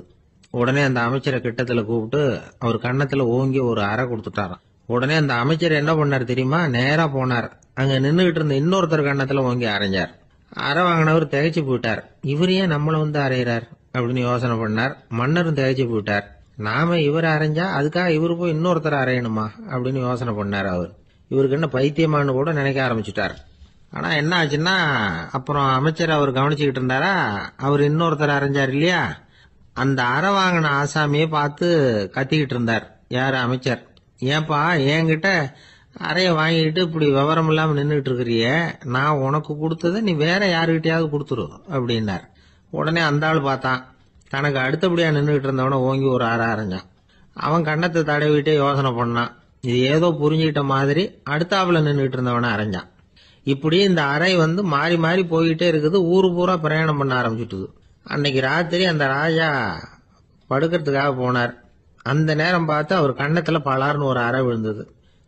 உடனே அந்த அமைச்சரை கிட்டத்தில் கூப்பிட்டு அவர் கன்னத்தில் ஓங்கி ஒரு அறை கொடுத்துட்டாராம். உடனே அந்த அமைச்சர் என்ன பண்ணார் தெரியுமா? நேரா போனார். அங்க நின்றுகிட்டு இருந்த இன்னொருத்தர் கன்னத்தில் ஓங்கி அரைஞ்சார். அறை வாங்கினவர் திகைச்சு போயிட்டார். இவர் ஏன் நம்மளை வந்து அரைகிறார் அப்படின்னு யோசனை பண்ணார். மன்னரும் திகைச்சு போயிட்டார். நாம இவர் அரைஞ்சா அதுக்காக இவரு போய் இன்னொருத்தர் அரையணுமா அப்படின்னு யோசனை பண்ணார். அவர் இவருக்கு என்ன பைத்தியமானு கூட நினைக்க ஆரம்பிச்சுட்டார். ஆனா என்ன ஆச்சுன்னா, அப்புறம் அமைச்சர் அவர் கவனிச்சுக்கிட்டு இருந்தாரா, அவர் இன்னொருத்தர் அரைஞ்சார் இல்லையா, அந்த அறை வாங்கின ஆசாமியை பார்த்து கத்திக்கிட்டு இருந்தார். யாரு? அமைச்சர். ஏன்பா என்கிட்ட அறைய வாங்கிட்டு இப்படி விவரம் இல்லாம நின்றுட்டு இருக்கிறிய, நான் உனக்கு கொடுத்ததை நீ வேற யாருக்கிட்டையாவது கொடுத்துரு அப்படின்னார். உடனே அந்த ஆள் பார்த்தான், தனக்கு அடுத்தபடியா நின்றுகிட்டு இருந்தவன ஓங்கி ஒரு அறை அரைஞ்சான். அவன் கண்ணத்தை தடவிட்டே யோசனை பண்ணான். இது ஏதோ புரிஞ்சுக்கிட்ட மாதிரி அடுத்தாப்புல நின்றுகிட்டு இருந்தவன அரைஞ்சான். இப்படி இந்த அறை வந்து மாறி மாறி போய்கிட்டே இருக்குது. ஊரு பூரா பிரயாணம் பண்ண ஆரம்பிச்சுட்டுது. அன்னைக்கு ராத்திரி அந்த ராஜா படுக்கிறதுக்காக போனார். அந்த நேரம் பார்த்து அவர் கண்ணத்துல பலார்னு ஒரு அறை விழுந்தது.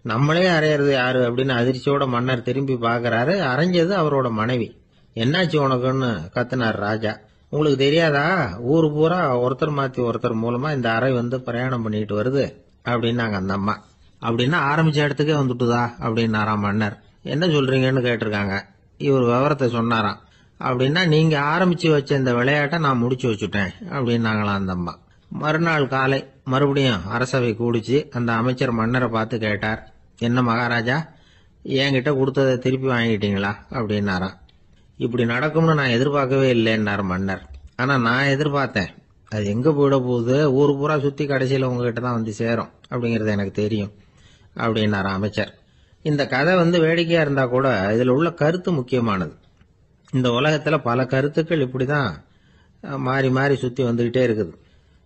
நம்மளே அரையிறது யாரு அப்படின்னு அதிர்ச்சியோட மன்னர் திரும்பி பாக்குறாரு. அரைஞ்சது அவரோட மனைவி. என்னாச்சு உனக்குன்னு கத்துனார் ராஜா. உங்களுக்கு தெரியாதா, ஊரு பூரா ஒருத்தர் மாத்தி ஒருத்தர் மூலமா இந்த அறை வந்து பிரயாணம் பண்ணிட்டு வருது அப்படின்னாங்க அந்த அம்மா. அப்படின்னா ஆரம்பிச்ச இடத்துக்கே வந்துட்டுதா அப்படின்னாராம் மன்னர். என்ன சொல்றீங்கன்னு கேட்டிருக்காங்க. இவர் விவரத்தை சொன்னாராம். அப்படின்னா நீங்க ஆரம்பிச்சு வச்ச இந்த விளையாட்டை நான் முடிச்சு வச்சுட்டேன் அப்படின்னாங்களாம் அந்த அம்மா. மறுநாள் காலை மறுபடியும் அரசவை கூடிச்சு அந்த அமைச்சர் மன்னரை பார்த்து கேட்டார். என்ன மகாராஜா, என்கிட்ட கொடுத்ததை திருப்பி வாங்கிட்டீங்களா அப்படின்னாராம். இப்படி நடக்கும்னு நான் எதிர்பார்க்கவே இல்லைன்னார் மன்னர். ஆனா நான் எதிர்பார்த்தேன். அது எங்க போயிட போகுது, ஊர் பூரா சுத்தி கடைசியில உங்ககிட்ட தான் வந்து சேரும் அப்படிங்கறது எனக்கு தெரியும் அப்படின்னார் அமைச்சர். இந்த கதை வந்து வேடிக்கையா இருந்தா கூட இதுல உள்ள கருத்து முக்கியமானது. இந்த உலகத்துல பல கருத்துக்கள் இப்படிதான் மாறி மாறி சுத்தி வந்துகிட்டே இருக்குது.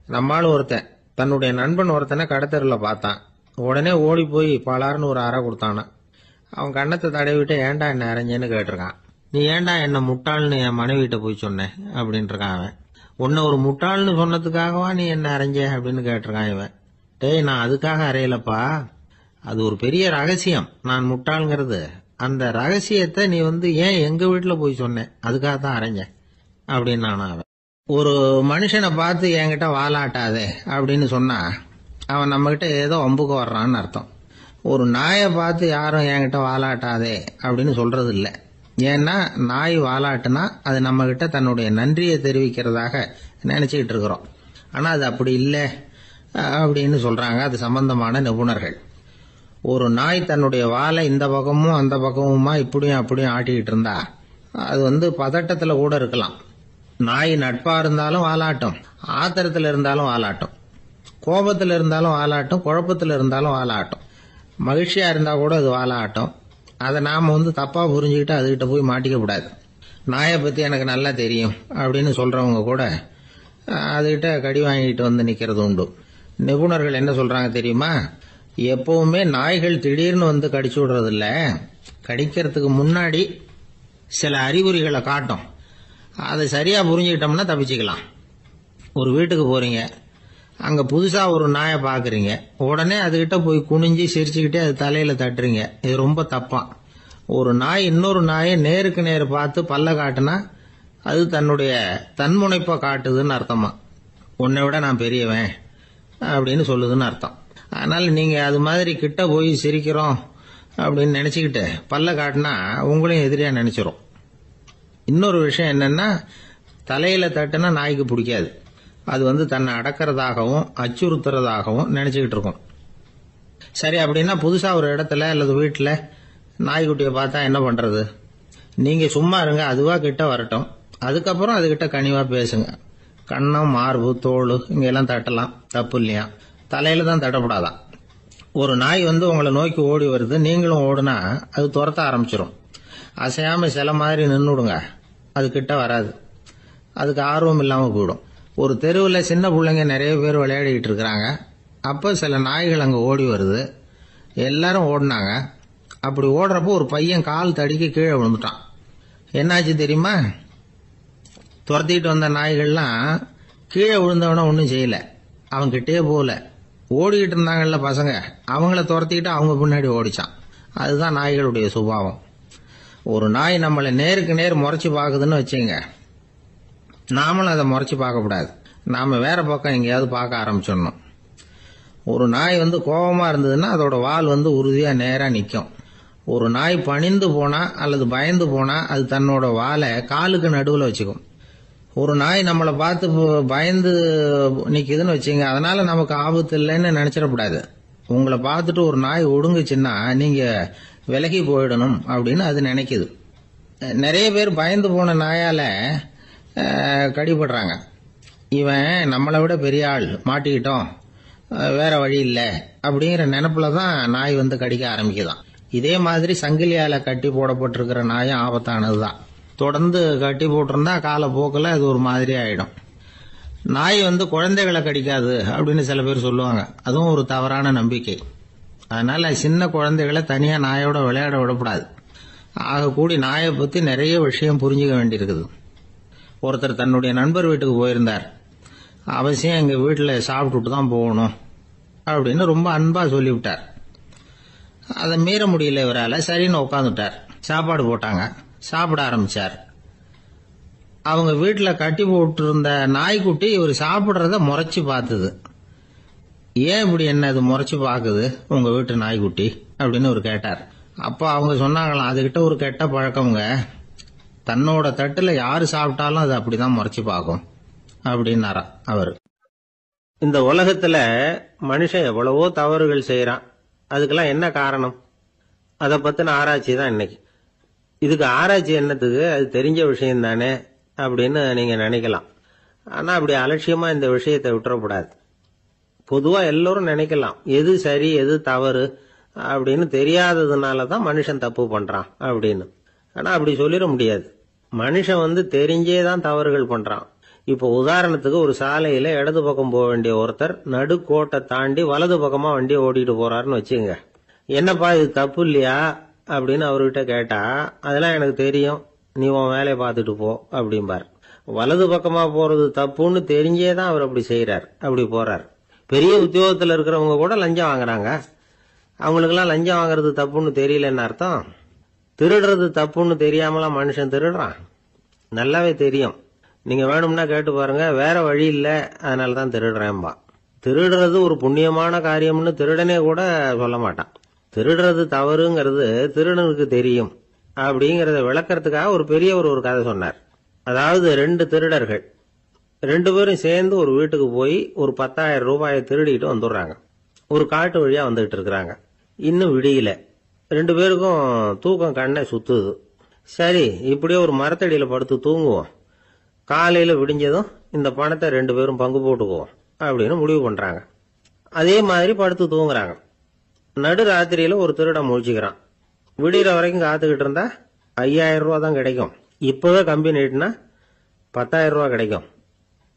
நம்மால் ஒருத்தன் தன்னுடைய நண்பன் ஒருத்தனை கடத்தரில் பார்த்தான். உடனே ஓடி போய் பலார்னு ஒரு அறை கொடுத்தானா. அவன் கண்ணத்தை தடவிட்டு ஏன்டா என்ன அரைஞ்சேன்னு கேட்டிருக்கான். நீ ஏன்டா என்ன முட்டாள்னு என் மனைவிட்ட போய் சொன்னேன் அப்படின்ட்டு இருக்கான் அவன். உன்னை ஒரு முட்டாள்னு சொன்னதுக்காகவா நீ என்ன அரைஞ்ச அப்படின்னு கேட்டிருக்கான் இவன். டேய், நான் அதுக்காக அறையலப்பா, அது ஒரு பெரிய ரகசியம். நான் முட்டாள்ங்கிறது அந்த ரகசியத்தை நீ வந்து ஏன் எங்க வீட்டுல போய் சொன்னேன், அதுக்காக தான் அரைஞ்சேன் அப்படின்னு அவன். ஒரு மனுஷனை பார்த்து என்கிட்ட வாலாட்டாதே அப்படின்னு சொன்னா அவன் நம்ம கிட்ட ஏதோ வம்புக்கு வர்றான்னு அர்த்தம். ஒரு நாயை பார்த்து யாரும் என்கிட்ட வாலாட்டாதே அப்படின்னு சொல்றது இல்லை. ஏன்னா நாய் வாலாட்டுனா அது நம்ம கிட்ட தன்னுடைய நன்றியை தெரிவிக்கிறதாக நினைச்சுக்கிட்டு இருக்கிறோம். ஆனா அது அப்படி இல்லை அப்படின்னு சொல்றாங்க அது சம்பந்தமான நிபுணர்கள். ஒரு நாய் தன்னுடைய வாலை இந்த பக்கமும் அந்த பக்கமுமா இப்படியும் அப்படியும் ஆட்டிக்கிட்டு இருந்தா அது வந்து பதட்டத்துல கூட இருக்கலாம். நாய் நட்பா இருந்தாலும் வாலாட்டும், ஆத்திரத்துல இருந்தாலும் வாலாட்டும், கோபத்துல இருந்தாலும் வாலாட்டும், குழப்பத்துல இருந்தாலும் வாலாட்டும், மகிழ்ச்சியா இருந்தா கூட அது வாலாட்டும். அதை நாம வந்து தப்பா புரிஞ்சுக்கிட்டு அதுகிட்ட போய் மாட்டிக்க கூடாது. நாயை பத்தி எனக்கு நல்லா தெரியும் அப்படின்னு சொல்றவங்க கூட அதுகிட்ட கடி வாங்கிட்டு வந்து நிக்கிறது உண்டு. நிபுணர்கள் என்ன சொல்றாங்க தெரியுமா? எப்பவுமே நாய்கள் திடீர்னு வந்து கடிச்சு விடுறது இல்ல, கடிக்கிறதுக்கு முன்னாடி சில அறிகுறிகளை காட்டும். அதை சரியா புரிஞ்சுக்கிட்டோம்னா தப்பிச்சுக்கலாம். ஒரு வீட்டுக்கு போறீங்க, அங்க புதுசா ஒரு நாயை பாக்குறீங்க, உடனே அதுகிட்ட போய் குனிஞ்சு சிரிச்சுக்கிட்டே அது தலையில தட்டுறீங்க. இது ரொம்ப தப்பா. ஒரு நாய் இன்னொரு நாயை நேருக்கு நேர் பார்த்து பல்ல காட்டுனா அது தன்னுடைய தன்முனைப்பை காட்டுதுன்னு அர்த்தமா. உன்னை விட நான் பெரியவன் அப்படின்னு சொல்லுதுன்னு அர்த்தம். அதனால நீங்க அது மாதிரி கிட்ட போய் சிரிக்கிறோம் அப்படின்னு நினைச்சுக்கிட்டு பல்ல காட்டினா உங்களையும் எதிரியா நினைச்சிரும். இன்னொரு விஷயம் என்னன்னா, தலையில தட்டுனா நாய்க்கு பிடிக்காது. அது வந்து தன்னை அடக்கிறதாகவும் அச்சுறுத்துறதாகவும் நினைச்சுக்கிட்டு இருக்கும். சரி, அப்படின்னா புதுசா ஒரு இடத்துல அல்லது வீட்டுல நாய்க்குட்டியை பார்த்தா என்ன பண்றது? நீங்க சும்மா இருங்க, அதுவா கிட்ட வரட்டும். அதுக்கப்புறம் அதுகிட்ட கனிவா பேசுங்க. கண்ணம், மார்பு, தோல் இங்கெல்லாம் தட்டலாம், தப்பு இல்லையா? தலையில தான் தட்டப்படாதான். ஒரு நாய் வந்து உங்களை நோக்கி ஓடி வருது, நீங்களும் ஓடுனா அது துரத்த ஆரம்பிச்சிடும். அசையாம சில மாதிரி நின்றுடுங்க, அது கிட்ட வராது. அதுக்கு ஆர்வம் இல்லாம போயிடும். ஒரு தெருவில் சின்ன பிள்ளைங்க நிறைய பேர் விளையாடிட்டு இருக்கிறாங்க. அப்போ சில நாய்கள் அங்கே ஓடி வருது. எல்லாரும் ஓடினாங்க. அப்படி ஓடுறப்போ ஒரு பையன் கால் தடிக்கு கீழே விழுந்துட்டான். என்னாச்சு தெரியுமா? துரத்திட்டு வந்த நாய்கள்லாம் கீழே விழுந்தவன ஒன்றும் செய்யல, அவன் கிட்டே போகல. ஓடிக்கிட்டு இருந்தாங்கல்ல பசங்க, அவங்கள துரத்திக்கிட்டு அவங்க பின்னாடி ஓடிச்சான். அதுதான் நாய்களுடைய சுபாவம். ஒரு நாய் நம்மளை நேருக்கு நேர் முறைச்சு பார்க்குதுன்னு வச்சுங்க, நாமளும் அதை முறைச்சு பார்க்கக்கூடாது. நாம வேற பக்கம் எங்கேயாவது பார்க்க ஆரம்பிச்சிடணும். ஒரு நாய் கோபமா இருந்ததுன்னா அதோட வால் உறுதியா நேரா நிற்கும். ஒரு நாய் பணிந்து போனா அல்லது பயந்து போனா அது தன்னோட வாலை காலுக்கு நடுவில் வச்சுக்கும். ஒரு நாய் நம்மளை பார்த்து பயந்து நிக்குதுன்னு வச்சுங்க, அதனால நமக்கு ஆபத்து இல்லைன்னு நினைச்சிடக்கூடாது. உங்களை பார்த்துட்டு ஒரு நாய் ஒடுங்குச்சுன்னா நீங்க விலகி போயிடணும் அப்படின்னு அது நினைக்குது. நிறைய பேர் பயந்து போன நாயால கடிபடுறாங்க. இவன் நம்மளை விட பெரிய ஆள், மாட்டிக்கிட்டோம், வேற வழி இல்லை அப்படிங்கிற நினைப்புல தான் நாய் கடிக்க ஆரம்பிக்குதான். இதே மாதிரி சங்கிலியால கட்டி போடப்பட்டிருக்கிற நாயும் ஆபத்தானதுதான். தொடர்ந்து கட்டி போட்டிருந்தா காலப்போக்கில் அது ஒரு மாதிரி ஆயிடும். நாய் குழந்தைகளை கடிக்காது அப்படின்னு சில பேர் சொல்லுவாங்க. அதுவும் ஒரு தவறான நம்பிக்கை. அதனால சின்ன குழந்தைகளை தனியா நாயோட விளையாட விடக்கூடாது. ஆக கூடி நாயை பத்தி நிறைய விஷயம் புரிஞ்சுக்க வேண்டியிருக்குது. ஒருத்தர் தன்னுடைய நண்பர் வீட்டுக்கு போயிருந்தார். அவசியம் எங்க வீட்டில் சாப்பிட்டுட்டு தான் போகணும் அப்படின்னு ரொம்ப அன்பா சொல்லிவிட்டார். அதை மீற முடியல இவரால். சரின்னு உட்காந்துட்டார். சாப்பாடு போட்டாங்க, சாப்பிட ஆரம்பிச்சார். அவங்க வீட்டில் கட்டி போட்டு இருந்த நாய்க்குட்டி இவர் சாப்பிட்றத முறைச்சு பார்த்தது. ஏன் இப்படி என்ன இது முறைச்சு பார்க்குது உங்க வீட்டு நாய்க்குட்டி அப்படின்னு அவர் கேட்டார். அப்போ அவங்க சொன்னாங்களாம், அதுகிட்ட ஒரு கெட்ட பழக்கம்ங்க, தன்னோட தட்டுல யாரு சாப்பிட்டாலும் அது அப்படிதான் முறைச்சு பார்க்கும் அப்படின்னாரா அவர். இந்த உலகத்துல மனுஷன் எவ்வளவோ தவறுகள் செய்யறான். அதுக்கெல்லாம் என்ன காரணம்? அதை பத்தின ஆராய்ச்சி தான் இன்னைக்கு. இதுக்கு ஆராய்ச்சி என்னத்துக்கு, அது தெரிஞ்ச விஷயம் தானே அப்படின்னு நீங்க நினைக்கலாம். ஆனா அப்படி அலட்சியமா இந்த விஷயத்தை விட்டுறக்கூடாது. பொதுவா எல்லோரும் நினைக்கலாம் எது சரி எது தவறு அப்படின்னு தெரியாததுனாலதான் மனுஷன் தப்பு பண்றான் அப்படின்னு. ஆனா அப்படி சொல்லிட முடியாது. மனுஷன் தெரிஞ்சே தான் தவறுகள் பண்றான். இப்போ உதாரணத்துக்கு ஒரு சாலையில இடது பக்கம் போக வேண்டிய ஒருத்தர் நடுக்கோட்டை தாண்டி வலது பக்கமா வண்டியை ஓட்டிட்டு போறாருன்னு வச்சுங்க. என்னப்பா இது தப்பு இல்லையா அப்படின்னு அவர்கிட்ட கேட்டா, அதெல்லாம் எனக்கு தெரியும், நீ உன் வேலையை பார்த்துட்டு போ அப்படிம்பார். வலது பக்கமா போறது தப்புன்னு தெரிஞ்சே தான் அவர் அப்படி செய்யறார், அப்படி போறார். பெரிய உத்தியோகத்தில் இருக்கிறவங்க கூட லஞ்சம் வாங்குறாங்க. அவங்களுக்கெல்லாம் லஞ்சம் வாங்குறது தப்புன்னு தெரியலன்னு அர்த்தம். திருடுறது தப்புன்னு தெரியாமலாம் மனுஷன் திருடுறான், நல்லாவே தெரியும். நீங்க வேணும்னா கேட்டு பாருங்க, வேற வழி இல்லை அதனால தான் திருடுறேன்பா. திருடுறது ஒரு புண்ணியமான காரியம்னு திருடனே கூட சொல்ல மாட்டான். திருடுறது தவறுங்கிறது திருடனுக்கு தெரியும் அப்படிங்கறத விளக்கறதுக்காக ஒரு பெரியவர் ஒரு கதை சொன்னார். அதாவது 2 திருடர்கள் 2 பேரும் சேர்ந்து ஒரு வீட்டுக்கு போய் ஒரு 10,000 ரூபாயை திருடிட்டு வந்துடுறாங்க. ஒரு காட்டு வழியா வந்துகிட்டு இருக்கிறாங்க. இன்னும் விடியல. 2 பேருக்கும் தூக்கம் கண்ணை சுத்துது. சரி, இப்படியே ஒரு மரத்தடியில படுத்து தூங்குவோம், காலையில விடிஞ்சதும் இந்த பணத்தை 2 பேரும் பங்கு போட்டுக்குவோம் அப்படின்னு முடிவு பண்றாங்க. அதே மாதிரி படுத்து தூங்குறாங்க. நடு ராத்திரியில ஒரு திருடன் முழிச்சுக்கிறான். விடிகிற வரைக்கும் காத்துக்கிட்டு இருந்தா 5,000 ரூபா தான் கிடைக்கும், இப்பவே கம்பி நீட்டினா 10,000 ரூபா கிடைக்கும்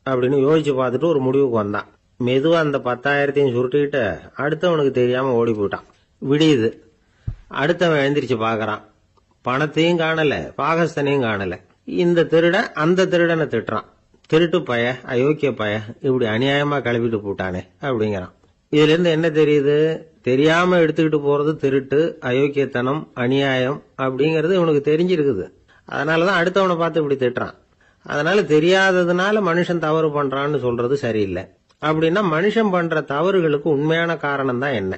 அப்படின்னு யோசிச்சு பார்த்துட்டு ஒரு முடிவுக்கு வந்தான். மெதுவா அந்த 10,000த்தையும் சுருட்டிக்கிட்டு அடுத்தவனுக்கு தெரியாம ஓடி போயிட்டான். விடியுது. அடுத்தவன் எழுந்திரிச்சு பாக்குறான். பணத்தையும் காணல, பாகஸ்தனையும் காணல. இந்த திருடன் அந்த திருடனை திட்டுறான். திருட்டு பய, அயோக்கிய பய, இப்படி அநியாயமா கிளப்பிட்டு போட்டானே அப்படிங்கிறான். இதுல இருந்து என்ன தெரியுது? தெரியாம எடுத்துக்கிட்டு போறது திருட்டு, அயோக்கியத்தனம், அநியாயம் அப்படிங்கறது இவனுக்கு தெரிஞ்சிருக்குது. அதனாலதான் அடுத்தவனை பார்த்து இப்படி திட்டுறான். அதனால தெரியாததுனால மனுஷன் தவறு பண்றான்னு சொல்றது சரியில்லை. அப்படின்னா மனுஷன் பண்ற தவறுகளுக்கு உண்மையான காரணம் தான் என்ன?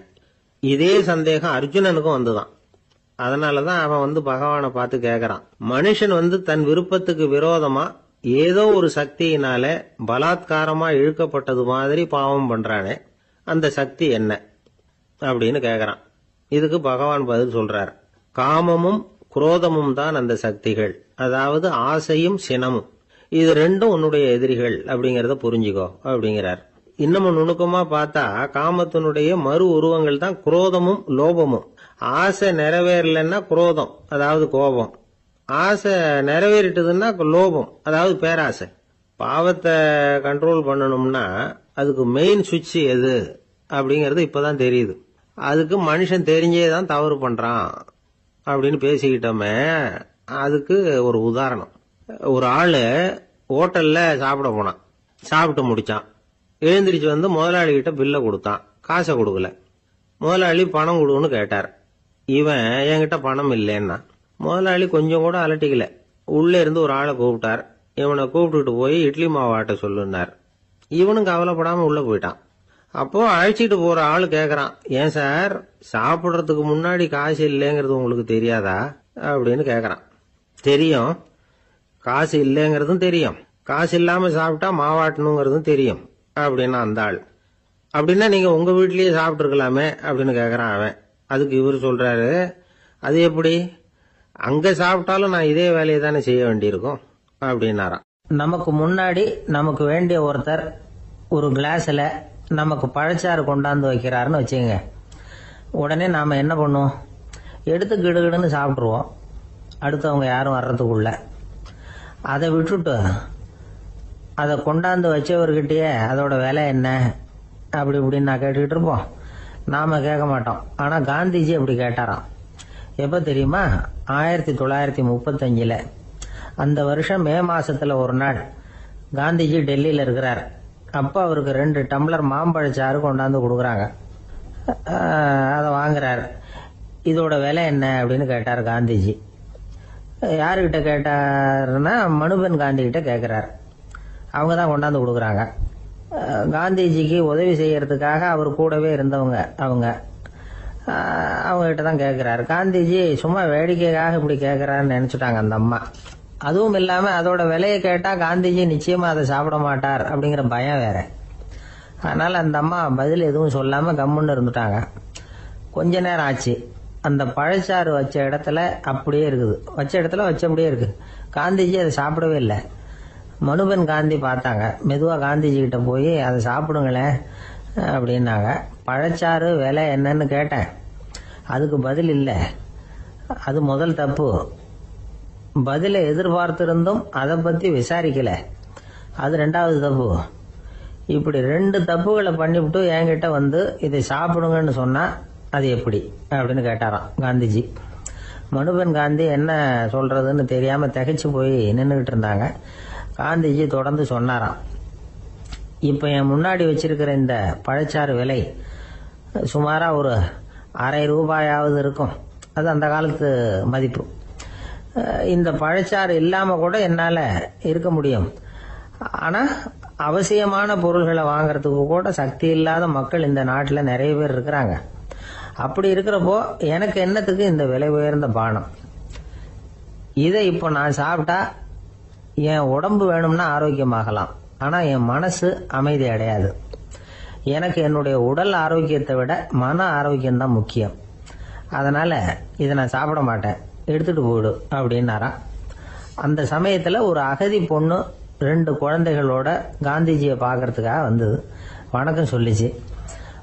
இதே சந்தேகம் அர்ஜுனனுக்கும் வந்துதான். அதனாலதான் அவன் பகவானை பார்த்து கேட்கறான். மனுஷன் தன் விருப்பத்துக்கு விரோதமா ஏதோ ஒரு சக்தியினால பலாத்காரமா இழுக்கப்பட்டது மாதிரி பாவம் பண்றானே, அந்த சக்தி என்ன அப்படின்னு கேட்கறான். இதுக்கு பகவான் பதில் சொல்றார். காமமும் குரோதமும் தான் அந்த சக்திகள், அதாவது ஆசையும் சினமும். இது ரெண்டும் உன்னுடைய எதிரிகள் அப்படிங்கறத புரிஞ்சுக்கோ அப்படிங்கிறார். இன்னமும் நுணுக்கமா பார்த்தா காமத்தினுடைய மறு உருவங்கள் தான் குரோதமும் லோபமும். ஆசை நிறைவேறலன்னா குரோதம், அதாவது கோபம். ஆசை நிறைவேறிட்டதுன்னா லோபம், அதாவது பேராசை. பாவத்தை கண்ட்ரோல் பண்ணணும்னா அதுக்கு மெயின் சுவிட்ச் எது அப்படிங்கறது இப்பதான் தெரியுது. அதுக்கு மனுஷன் தெரிஞ்சே தான் தவறு பண்றான் அப்படின்னு பேசிக்கிட்டோமே. அதுக்கு ஒரு உதாரணம். ஒரு ஆளு ஹோட்டல்ல சாப்பிட போனான். சாப்பிட்டு முடிச்சான். எழுந்திரிச்சு முதலாளி கிட்ட பில்லை கொடுத்தான். காசை கொடுக்கல. முதலாளி பணம் கொடுன்னு கேட்டார். இவன் என்கிட்ட பணம் இல்லைன்னா முதலாளி கொஞ்சம் கூட அலட்டிக்கல. உள்ளே இருந்து ஒரு ஆளை கூப்பிட்டார். இவனை கூப்பிட்டுட்டு போய் இட்லி மாவு ஆட்ட சொல்லுனார். இவனும் கவலைப்படாம உள்ள போயிட்டான். அப்போ அழைச்சிட்டு போற ஆளு கேக்குறான், ஏன் சார் சாப்பிடுறதுக்கு முன்னாடி காசு இல்லைங்கிறது உங்களுக்கு தெரியாதா அப்படின்னு கேக்குறான். தெரியும், காசு இல்லைங்கிறதும் தெரியும், காசு இல்லாம சாப்பிட்டா மாவாட்டணுங்கிறதும் தெரியும் அப்படின்னா அந்த ஆள். அப்படின்னா நீங்க உங்க வீட்லயே சாப்பிட்டு இருக்கலாமே அப்படின்னு கேக்குறான் அவன். அதுக்கு இவரு சொல்றாரு, அது எப்படி, அங்க சாப்பிட்டாலும் நான் இதே வேலையை தானே செய்ய வேண்டியிருக்கும் அப்படின்னாராம். நமக்கு முன்னாடி நமக்கு வேண்டிய ஒருத்தர் ஒரு கிளாஸ்ல நமக்கு பழச்சாறு கொண்டாந்து வைக்கிறாருன்னு வச்சுங்க. உடனே நாம என்ன பண்ணுவோம், எடுத்து கிடுகிடுன்னு சாப்பிட்ருவோம் அடுத்தவங்க யாரும் வர்றதுக்குள்ள. அதை விட்டுட்டு அதை கொண்டாந்து வச்சவர்கிட்டயே அதோட விலை என்ன அப்படி இப்படின்னு நான் கேட்டுக்கிட்டு இருப்போம். நாம கேட்க மாட்டோம். ஆனா காந்திஜி அப்படி கேட்டாராம். எப்ப தெரியுமா, 1935 அந்த வருஷம் மே மாசத்துல ஒரு நாள் காந்திஜி டெல்லியில இருக்கிறார். அப்ப அவருக்கு 2 டம்ளர் மாம்பழச்சாறு கொண்டாந்து கொடுக்குறாங்க. அதை வாங்குறாரு. இதோட விலை என்ன அப்படின்னு கேட்டார் காந்திஜி. யாருக்கிட்ட கேட்டாருன்னா மனுபென் காந்தி கிட்ட கேட்கிறார். அவங்க தான் கொண்டாந்து கொடுக்குறாங்க. காந்திஜிக்கு உதவி செய்யறதுக்காக அவர் கூடவே இருந்தவங்க அவங்க கிட்ட தான் கேட்கிறாரு. காந்திஜி சும்மா வேடிக்கைக்காக இப்படி கேட்கிறாருன்னு நினைச்சுட்டாங்க அந்த அம்மா. அதுவும் இல்லாம அதோட விலையை கேட்டா காந்திஜி நிச்சயமா அதை சாப்பிட மாட்டார் அப்படிங்கிற பயம் வேற. அதனால அந்த அம்மா பதில் எதுவும் சொல்லாம கம்முன்னு இருந்துட்டாங்க. கொஞ்ச நேரம் ஆச்சு. அந்த பழச்சாறு வச்ச இடத்துல அப்படியே இருக்குது, வச்ச இடத்துல வச்சபடியே இருக்கு. காந்திஜி அதை சாப்பிடவே இல்லை. மனுபென் காந்தி பார்த்தாங்க. மெதுவா காந்திஜி கிட்ட போய் அதை சாப்பிடுங்களேன் அப்படின்னாங்க. பழச்சாறு விலை என்னன்னு கேட்டேன், அதுக்கு பதில் இல்லை. அது முதல் தப்பு. பதிலை எதிர்பார்த்திருந்தும் அதை பத்தி விசாரிக்கல, அது 2வது தப்பு. இப்படி 2 தப்புகளை பண்ணிவிட்டு என்கிட்ட வந்து இதை சாப்பிடுங்கன்னு சொன்னா அது எப்படி அப்படின்னு கேட்டாராம் காந்திஜி. மனுபென் காந்தி என்ன சொல்றதுன்னு தெரியாம திகைச்சு போய் நின்றுகிட்டு இருந்தாங்க. காந்திஜி தொடர்ந்து சொன்னாராம், இப்ப என் முன்னாடி வச்சிருக்கிற இந்த பழச்சாறு விலை சுமாரா ஒரு அரை ரூபாயாவது இருக்கும். அது அந்த காலத்து மதிப்பு. இந்த பழச்சாறு இல்லாம கூட என்னால இருக்க முடியும். ஆனா அவசியமான பொருள்களை வாங்கறதுக்கு கூட சக்தி இல்லாத மக்கள் இந்த நாட்டில் நிறைய பேர் இருக்கிறாங்க. அப்படி இருக்கிறப்போ எனக்கு என்னத்துக்கு இந்த விலை உயர்ந்த பானம்? இதை இப்போ நான் சாப்பிட்டா என் உடம்பு வேணும்னா ஆரோக்கியமாகலாம், ஆனா என் மனசு அமைதி அடையாது. எனக்கு என்னுடைய உடல் ஆரோக்கியத்தை விட மன ஆரோக்கியம் தான் முக்கியம். அதனால இதை நான் சாப்பிட மாட்டேன், எடுத்துட்டு போயிடு அப்படின்னாராம். அந்த சமயத்துல ஒரு அகதி பொண்ணு 2 குழந்தைகளோட காந்திஜியை பார்க்கறதுக்காக வந்தது. வணக்கம் சொல்லிச்சு.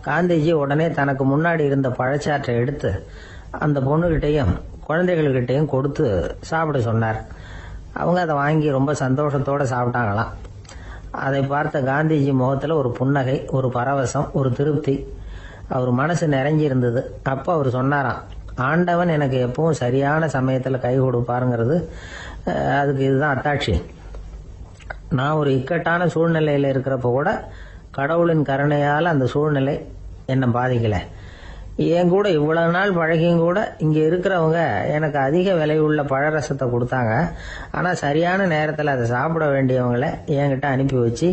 காந்திஜி உடனே தனக்கு முன்னாடி இருந்த பழச்சாற்றை எடுத்து அந்த பொண்ணுகிட்டையும் குழந்தைகள்கிட்டையும் கொடுத்து சாப்பிட சொன்னார். அவங்க அதை வாங்கி ரொம்ப சந்தோஷத்தோட சாப்பிட்டாங்களாம். அதை பார்த்த காந்திஜி முகத்துல ஒரு புன்னகை, ஒரு பரவசம், ஒரு திருப்தி. அவர் மனசு நிறைஞ்சி இருந்தது. அப்போ அவர் சொன்னாராம், ஆண்டவன் எனக்கு எப்பவும் சரியான சமயத்துல கை கொடுப்பாருங்கிறது அதுக்கு இதுதான் அத்தாட்சி. நான் ஒரு இக்கட்டான சூழ்நிலையில இருக்கிறப்ப கூட கடவுளின் கருணையால அந்த சூழ்நிலை என்னை பாதிக்கல. என் கூட இவ்வளவு நாள் பழகியும் கூட இங்க இருக்கிறவங்க எனக்கு அதிக விலை உள்ள பழரசத்தை கொடுத்தாங்க. ஆனா சரியான நேரத்துல அதை சாப்பிட வேண்டியவங்களை என்கிட்ட அனுப்பி வச்சு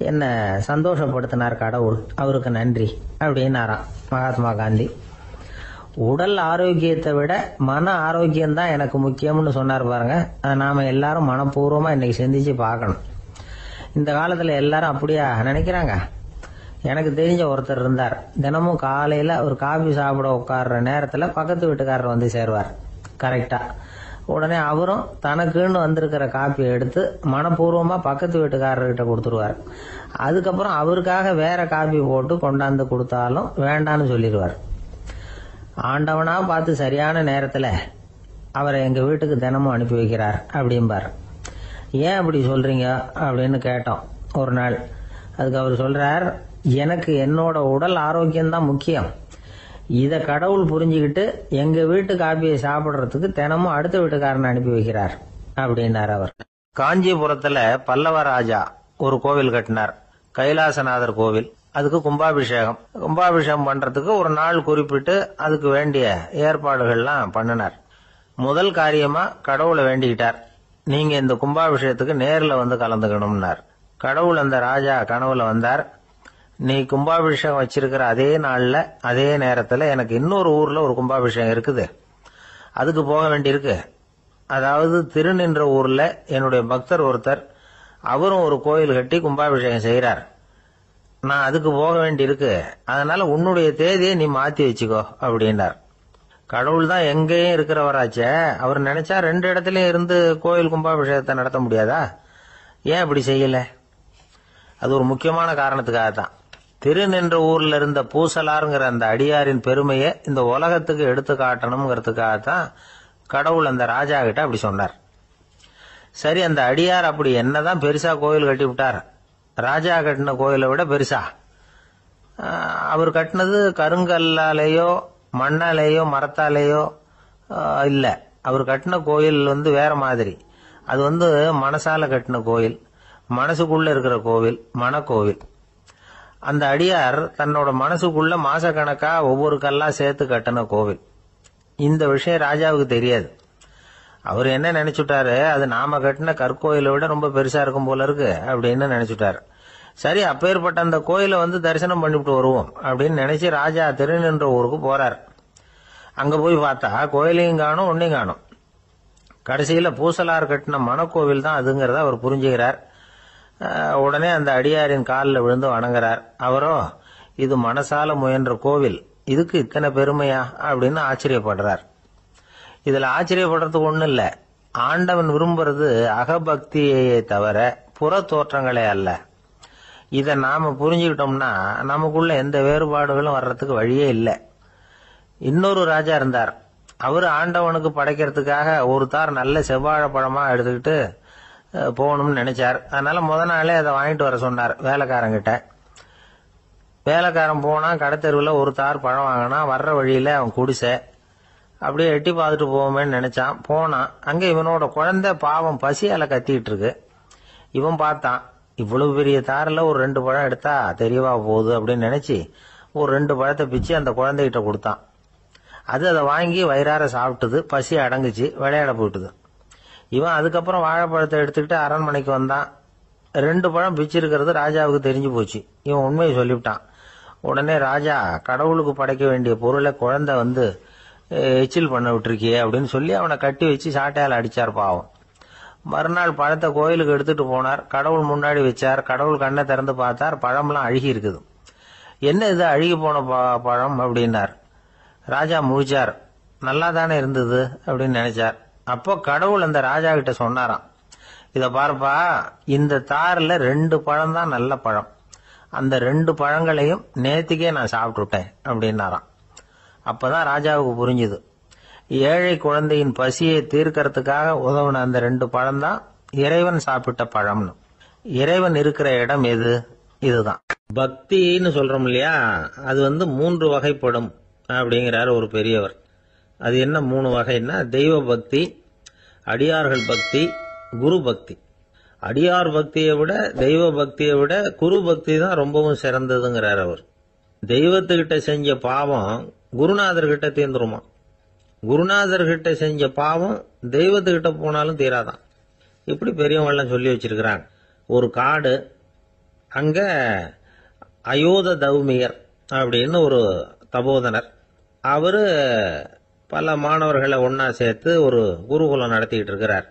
என்னை சந்தோஷப்படுத்தினார் கடவுள், அவருக்கு நன்றி அப்படின்னாராம் மகாத்மா காந்தி. உடல் ஆரோக்கியத்தை விட மன ஆரோக்கியம் தான் எனக்கு முக்கியம்னு சொன்னார் பாருங்க. அதை நாம எல்லாரும் மனப்பூர்வமா இன்னைக்கு சிந்திச்சு பார்க்கணும். இந்த காலத்துல எல்லாரும் அப்படியா நினைக்கிறாங்க? எனக்கு தெரிஞ்ச ஒருத்தர் இருந்தார். தினமும் காலையில ஒரு காபி சாப்பிட உட்கார்ற நேரத்துல பக்கத்து வீட்டுக்காரர் வந்து சேருவார் கரெக்டா. உடனே அவரும் தனக்குன்னு வந்திருக்கிற காப்பியை எடுத்து மனப்பூர்வமா பக்கத்து வீட்டுக்காரர்கிட்ட கொடுத்துருவார். அதுக்கப்புறம் அவருக்காக வேற காப்பி போட்டு கொண்டாந்து கொடுத்தாலும் வேண்டான்னு சொல்லிடுவார். ஆண்டவனா பார்த்து சரியான நேரத்துல அவரை எங்க வீட்டுக்கு தினமும் அனுப்பி வைக்கிறார் அப்படிம்பார். ஏன் அப்படி சொல்றீங்க அப்படின்னு கேட்டோம் ஒரு நாள். அதுக்கு அவர் சொல்றார், எனக்கு என்னோட உடல் ஆரோக்கியம்தான் முக்கியம். இத கடவுள் புரிஞ்சுக்கிட்டு எங்க வீட்டு காப்பியை சாப்பிடுறதுக்கு தினமும் அடுத்த வீட்டுக்காரனை அனுப்பி வைக்கிறார் அப்படின்னார் அவர். காஞ்சிபுரத்துல பல்லவ ராஜா ஒரு கோவில் கட்டினார், கைலாசநாதர் கோவில். அதுக்கு கும்பாபிஷேகம். கும்பாபிஷேகம் பண்றதுக்கு ஒரு நாள் குறிப்பிட்டு அதுக்கு வேண்டிய ஏற்பாடுகள்லாம் பண்ணினார். முதல் காரியமா கடவுளை வேண்டிக்கிட்டார், நீங்க இந்த கும்பாபிஷேகத்துக்கு நேரில் வந்து கலந்துக்கணும்னார். கடவுள் அந்த ராஜா கனவுல வந்தார். நீ கும்பாபிஷேகம் வச்சிருக்கிற அதே நாள்ல அதே நேரத்துல எனக்கு இன்னொரு ஊர்ல ஒரு கும்பாபிஷேகம் இருக்குது, அதுக்கு போக வேண்டியிருக்கு. அதாவது திருநின்ற ஊர்ல என்னுடைய பக்தர் ஒருத்தர், அவரும் ஒரு கோயில் கட்டி கும்பாபிஷேகம் செய்யறார், நான் அதுக்கு போக வேண்டியிருக்கு, அதனால உன்னுடைய தேதியை நீ மாத்தி வச்சுக்கோ அப்படின்னார். கடவுள் தான் எங்கேயும் இருக்கிறவராச்சே, அவர் நினைச்சா 2 இடத்துலயும் இருந்து கோயில் கும்பாபிஷேகத்தை நடத்த முடியாதா? ஏன் இப்படி செய்யல? அது ஒரு முக்கியமான காரணத்துக்காகத்தான். திருநின்ற ஊர்ல இருந்த பூசலாருங்கிற அந்த அடியாரின் பெருமையை இந்த உலகத்துக்கு எடுத்து காட்டணுங்கிறதுக்காகத்தான் கடவுள் அந்த ராஜா கிட்ட அப்படி சொன்னார். சரி, அந்த அடியார் அப்படி என்னதான் பெருசா கோயில் கட்டி விட்டார்? ராஜா கட்டின கோயிலை விட பெருசா? அவர் கட்டினது கருங்கல்லாலேயோ மண்ணாலேயோ மரத்தாலேயோ இல்ல. அவர் கட்டின கோயில் வேற மாதிரி. அது மனசால கட்டின கோயில், மனசுக்குள்ள இருக்கிற கோவில், மனக்கோவில். அந்த அடியார் தன்னோட மனசுக்குள்ள மாசக்கணக்கா ஒவ்வொரு கல்லா சேர்த்து கட்டின கோவில். இந்த விஷயம் ராஜாவுக்கு தெரியாது. அவர் என்ன நினைச்சுட்டாரு, அது நாம கட்டின கற்கோயிலை விட ரொம்ப பெருசா இருக்கும் போல இருக்கு அப்படின்னு நினைச்சுட்டாரு. சரி, அப்பேற்பட்ட அந்த கோயிலை தரிசனம் பண்ணிவிட்டு வருவோம் அப்படின்னு நினைச்சு ராஜா திருநின்ற ஊருக்கு போறார். அங்க போய் பார்த்தா கோயிலையும் காணும், ஒன்னையும் காணும். கடைசியில பூசலார் கட்டின மனக்கோவில் தான் அதுங்கிறத அவர் புரிஞ்சுக்கிறார். உடனே அந்த அடியாரின் காலில் விழுந்து வணங்குறார். அவரோ, இது மனசால முயன்ற கோவில், இதுக்கு இத்தனை பெருமையா அப்படின்னு ஆச்சரியப்படுறார். இதுல ஆச்சரியப்படுறதுக்கு ஒண்ணும் இல்ல. ஆண்டவன் விரும்புறது அகபக்தியை தவிர புற தோற்றங்களே அல்ல. இத நாம புரிஞ்சுக்கிட்டோம்னா நமக்குள்ள எந்த வேறுபாடுகளும் வர்றதுக்கு வழியே இல்லை. இன்னொரு ராஜா இருந்தார். அவரு ஆண்டவனுக்கு படைக்கிறதுக்காக ஒரு தார் நல்ல செவ்வாழை பழமா எடுத்துக்கிட்டு போகணும்னு நினைச்சார். அதனால முத நாளே அதை வாங்கிட்டு வர சொன்னார் வேலைக்காரங்கிட்ட. வேலைக்காரன் போனா கடைத்தெருவில் ஒரு தார் பழம் வாங்கினா, வர்ற வழியில அவன் குடிசை. அப்படியே எட்டி பார்த்துட்டு போவோமேன்னு நினைச்சான். போனான். அங்க இவனோட குழந்தை பாவம் பசியால கத்திட்டு இருக்கு. இவன் பார்த்தான், இவ்வளவு பெரிய தாரில் ஒரு 2 பழம் எடுத்தா தெரியவா போகுது அப்படின்னு நினைச்சு ஒரு 2 பழத்தை பிச்சு அந்த குழந்தைகிட்ட கொடுத்தான். அதை வாங்கி வயிறார சாப்பிட்டது, பசி அடங்குச்சு, விளையாட போயிட்டுது. இவன் அதுக்கப்புறம் வாழைப்பழத்தை எடுத்துக்கிட்டு அரண்மனைக்கு வந்தான். 2 பழம் பிச்சிருக்கிறது ராஜாவுக்கு தெரிஞ்சு போச்சு. இவன் உண்மையை சொல்லிவிட்டான். உடனே ராஜா, கடவுளுக்கு படைக்க வேண்டிய பொருளை குழந்தை எச்சில் பண்ண விட்டுருக்கியே அப்படின்னு சொல்லி அவனை கட்டி வச்சு சாட்டையால் அடிச்சார் பாவம். மறுநாள் பழத்தை கோயிலுக்கு எடுத்துட்டு போனார். கடவுள் முன்னாடி வச்சார். கடவுள் கண்ணை திறந்து பார்த்தார், பழம்லாம் அழுகி இருக்குது. என்ன இது அழுகி போன பழம் அப்படின்னார். ராஜா முழிச்சார். நல்லா தானே இருந்தது அப்படின்னு நினைச்சார். அப்போ கடவுள் அந்த ராஜா கிட்ட சொன்னாராம், இத பாருப்பா, இந்த தாரில் 2 பழம் தான் நல்ல பழம், அந்த 2 பழங்களையும் நேத்திக்கே நான் சாப்பிட்டுட்டேன் அப்படின்னாராம். அப்பதான் ராஜாவுக்கு புரிஞ்சுது, ஏழை குழந்தையின் பசியை தீர்க்கறதுக்காக உதவுன அந்த 2 பழம் தான் இறைவன் சாப்பிட்ட பழம்னு. இறைவன் இருக்கிற இடம் எது? இதுதான் பக்தின்னு சொல்றோம் இல்லையா. அது 3 வகைப்படும் அப்படிங்கிறார் ஒரு பெரியவர். அது என்ன 3 வகைன்னா, தெய்வ பக்தி, அடியார்கள் பக்தி, குரு பக்தி. அடியார் பக்தியை விட தெய்வ பக்தியை விட குரு பக்தி தான் ரொம்பவும் சிறந்ததுங்கிறார் அவர். தெய்வத்துக்கிட்ட செஞ்ச பாவம் குருநாதர்கிட்ட தீர்ந்துருமா, குருநாதர்கிட்ட செஞ்ச பாவம் தெய்வத்துக்கிட்ட போனாலும் தீராதான். இப்படி பெரியவங்கெல்லாம் சொல்லி வச்சிருக்கிறாங்க. ஒரு காடு, அங்க அயோத தௌமியர் அப்படின்னு ஒரு தபோதனர், அவரு பல மாணவர்களை ஒன்னா சேர்த்து ஒரு குருகுலம் நடத்திக்கிட்டு இருக்கிறார்.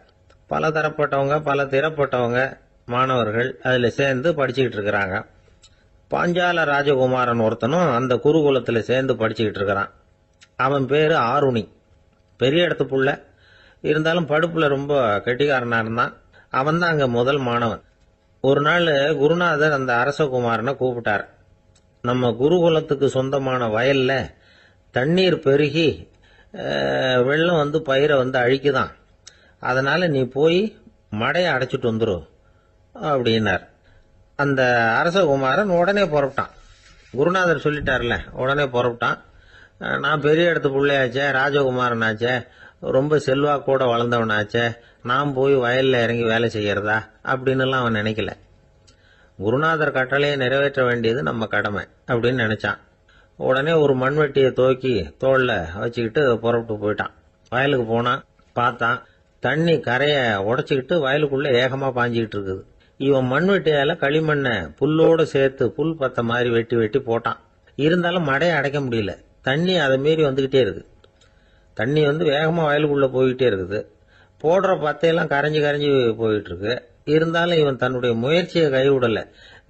பல தரப்பட்டவங்க பல திறப்பட்டவங்க மாணவர்கள் அதுல சேர்ந்து படிச்சுக்கிட்டு இருக்கிறாங்க. பாஞ்சால ராஜகுமாரன் ஒருத்தனும் அந்த குருகுலத்துல சேர்ந்து படிச்சுக்கிட்டு இருக்கிறான். அவன் பேரு ஆருணி. பெரிய இடத்து புள்ள, இருந்தாலும் படுப்புல ரொம்ப கெட்டிக்காரனா இருந்தான். அவன் தான் அங்க முதல் மாணவன். ஒரு நாள் குருநாதர் அந்த அரசகுமாரனை கூப்பிட்டார். நம்ம குருகுலத்துக்கு சொந்தமான வயல்ல தண்ணீர் பெருகி வெள்ளம் பயிரை அழிக்குதான், அதனால நீ போய் மடையை அடைச்சிட்டு வந்துரு அப்படின்னார். அந்த அரசகுமாரன் உடனே புறப்பட்டான். குருநாதர் சொல்லிட்டார்ல, உடனே புறப்பட்டான். நான் பெரிய இடத்து பிள்ளையாச்சே, ராஜகுமாரன் ஆச்சே, ரொம்ப செல்வா கூட வளர்ந்தவனாச்சே, நான் போய் வயல்ல இறங்கி வேலை செய்யறதா அப்படின்னு அவன் நினைக்கல. குருநாதர் கட்டளையை நிறைவேற்ற வேண்டியது நம்ம கடமை அப்படின்னு நினைச்சான். உடனே ஒரு மண்வெட்டியை தூக்கி தோல்ல வச்சுக்கிட்டு புறப்பட்டு போயிட்டான். வயலுக்கு போனான். பார்த்தான், தண்ணி கரையை உடைச்சிக்கிட்டு வயலுக்குள்ள ஏகமா பாஞ்சிக்கிட்டு இருக்குது. இவன் மண்வெட்டியால களிமண்ணை புல்லோடு சேர்த்து புல் பத்த மாதிரி வெட்டி வெட்டி போட்டான். இருந்தாலும் மடையை அடைக்க முடியல. தண்ணி அதை மீறி வந்துகிட்டே இருக்கு. தண்ணி வேகமா வயலுக்குள்ள போய்கிட்டே இருக்குது. போடுற பத்தையெல்லாம் கரைஞ்சி கரைஞ்சி போயிட்டு இருக்கு. இருந்தாலும் இவன் தன்னுடைய முயற்சியை கைவிடல.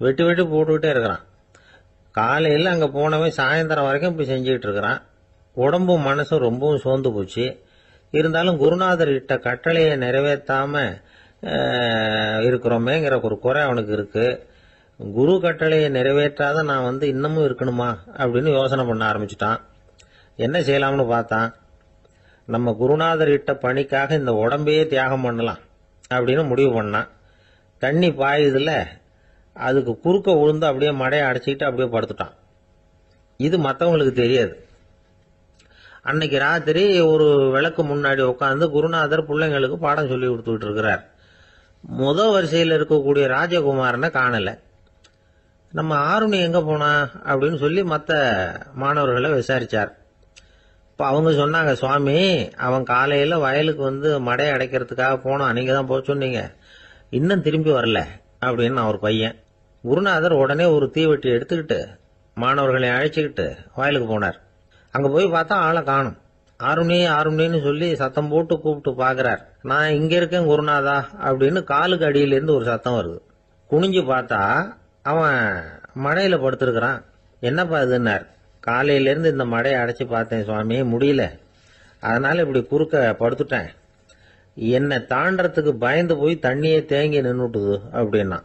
வெட்டி வெட்டி போட்டுக்கிட்டே இருக்கிறான். காலையில் அங்க போனவன் சாயந்தரம் வரைக்கும் இப்படி செஞ்சுக்கிட்டு இருக்கிறான். உடம்பும் மனசும் ரொம்பவும் சோர்ந்து போச்சு. இருந்தாலும் குருநாதர் இட்ட கட்டளையை நிறைவேற்றாம இருக்கிறோமேங்கிற ஒரு குறை அவனுக்கு இருக்கு. குரு கட்டளையை நிறைவேற்றாத நான் இன்னமும் இருக்கணுமா அப்படின்னு யோசனை பண்ண ஆரம்பிச்சுட்டான். என்ன செய்யலாம்னு பார்த்தான். நம்ம குருநாதர் இட்ட பணிக்காக இந்த உடம்பையே தியாகம் பண்ணலாம் அப்படின்னு முடிவு பண்ணான். தண்ணி பாயுதுல, அதுக்கு குறுக்க விழுந்து அப்படியே மடையை அடைச்சிக்கிட்டு அப்படியே படுத்துட்டான். இது மற்றவங்களுக்கு தெரியாது. அன்னைக்கு ராத்திரி ஒரு விளக்கு முன்னாடி உட்காந்து குருநாதர் பிள்ளைங்களுக்கு பாடம் சொல்லி கொடுத்துக்கிட்டு இருக்கிறார். வரிசையில் இருக்கக்கூடிய ராஜகுமாரனை காணல. நம்ம ஆருணி எங்க போனா அப்படின்னு சொல்லி மற்ற மாணவர்களை விசாரிச்சார். இப்போ அவங்க சொன்னாங்க, சுவாமி அவன் காலையில வயலுக்கு மடையை அடைக்கிறதுக்காக போனான், நீங்க தான் போக சொன்னீங்க, இன்னும் திரும்பி வரல அப்படின்னு அவர் பையன். குருநாதர் உடனே ஒரு தீவெட்டி எடுத்துக்கிட்டு மாணவர்களை அழைச்சிக்கிட்டு வயலுக்கு போனார். அங்க போய் பார்த்தா ஆளை காணும். ஆருணி ஆருணின்னு சொல்லி சத்தம் போட்டு கூப்பிட்டு பாக்குறார். நான் இங்க இருக்கேன் குருநாதா அப்படின்னு காலுக்கு அடியிலிருந்து ஒரு சத்தம் வருது. குனிஞ்சு பார்த்தா அவன் மடையில படுத்திருக்கிறான். என்னப்பா இதுன்னார். காலையிலேருந்து இந்த மடையை அடைச்சி பார்த்தேன் சுவாமி, முடியல, அதனால இப்படி குறுக்க படுத்துட்டேன். என்னை தாண்டறதுக்கு பயந்து போய் தண்ணியே தேங்கி நின்றுட்டுது அப்படின்னா.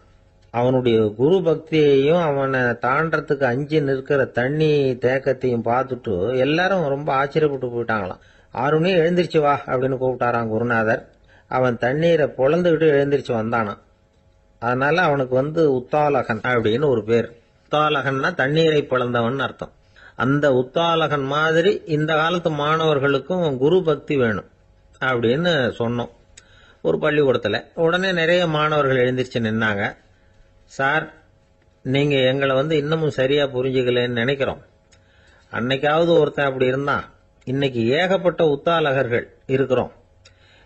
அவனுடைய குரு பக்தியையும் அவனை தாண்டறதுக்கு அஞ்சு நிற்கிற தண்ணி தேக்கத்தையும் பார்த்துட்டு எல்லாரும் ரொம்ப ஆச்சரியப்பட்டு போயிட்டாங்களாம். ஆருணி எழுந்திருச்சு வா அப்படின்னு கூப்பிட்டாராம் குருநாதர். அவன் தண்ணீரை பொழந்துகிட்டு எழுந்திருச்சு வந்தானான். அதனால அவனுக்கு உத்தாலகன் அப்படின்னு ஒரு பேர். உத்தாலகன்னா தண்ணீரை பிளந்தவன் அர்த்தம். அந்த உத்தாலகன் மாதிரி இந்த காலத்து மாணவர்களுக்கும் குரு பக்தி வேணும் அப்படின்னு சொன்னோம் ஒரு பள்ளிக்கூடத்துல. உடனே நிறைய மாணவர்கள் எழுந்திருச்சு நின்னாங்க. சார், நீங்க எங்களை இன்னமும் சரியா புரிஞ்சுக்கலன்னு நினைக்கிறோம். அன்னைக்காவது ஒருத்தன் அப்படி இருந்தான், இன்னைக்கு ஏகப்பட்ட உத்தாலகர்கள் இருக்கிறோம்.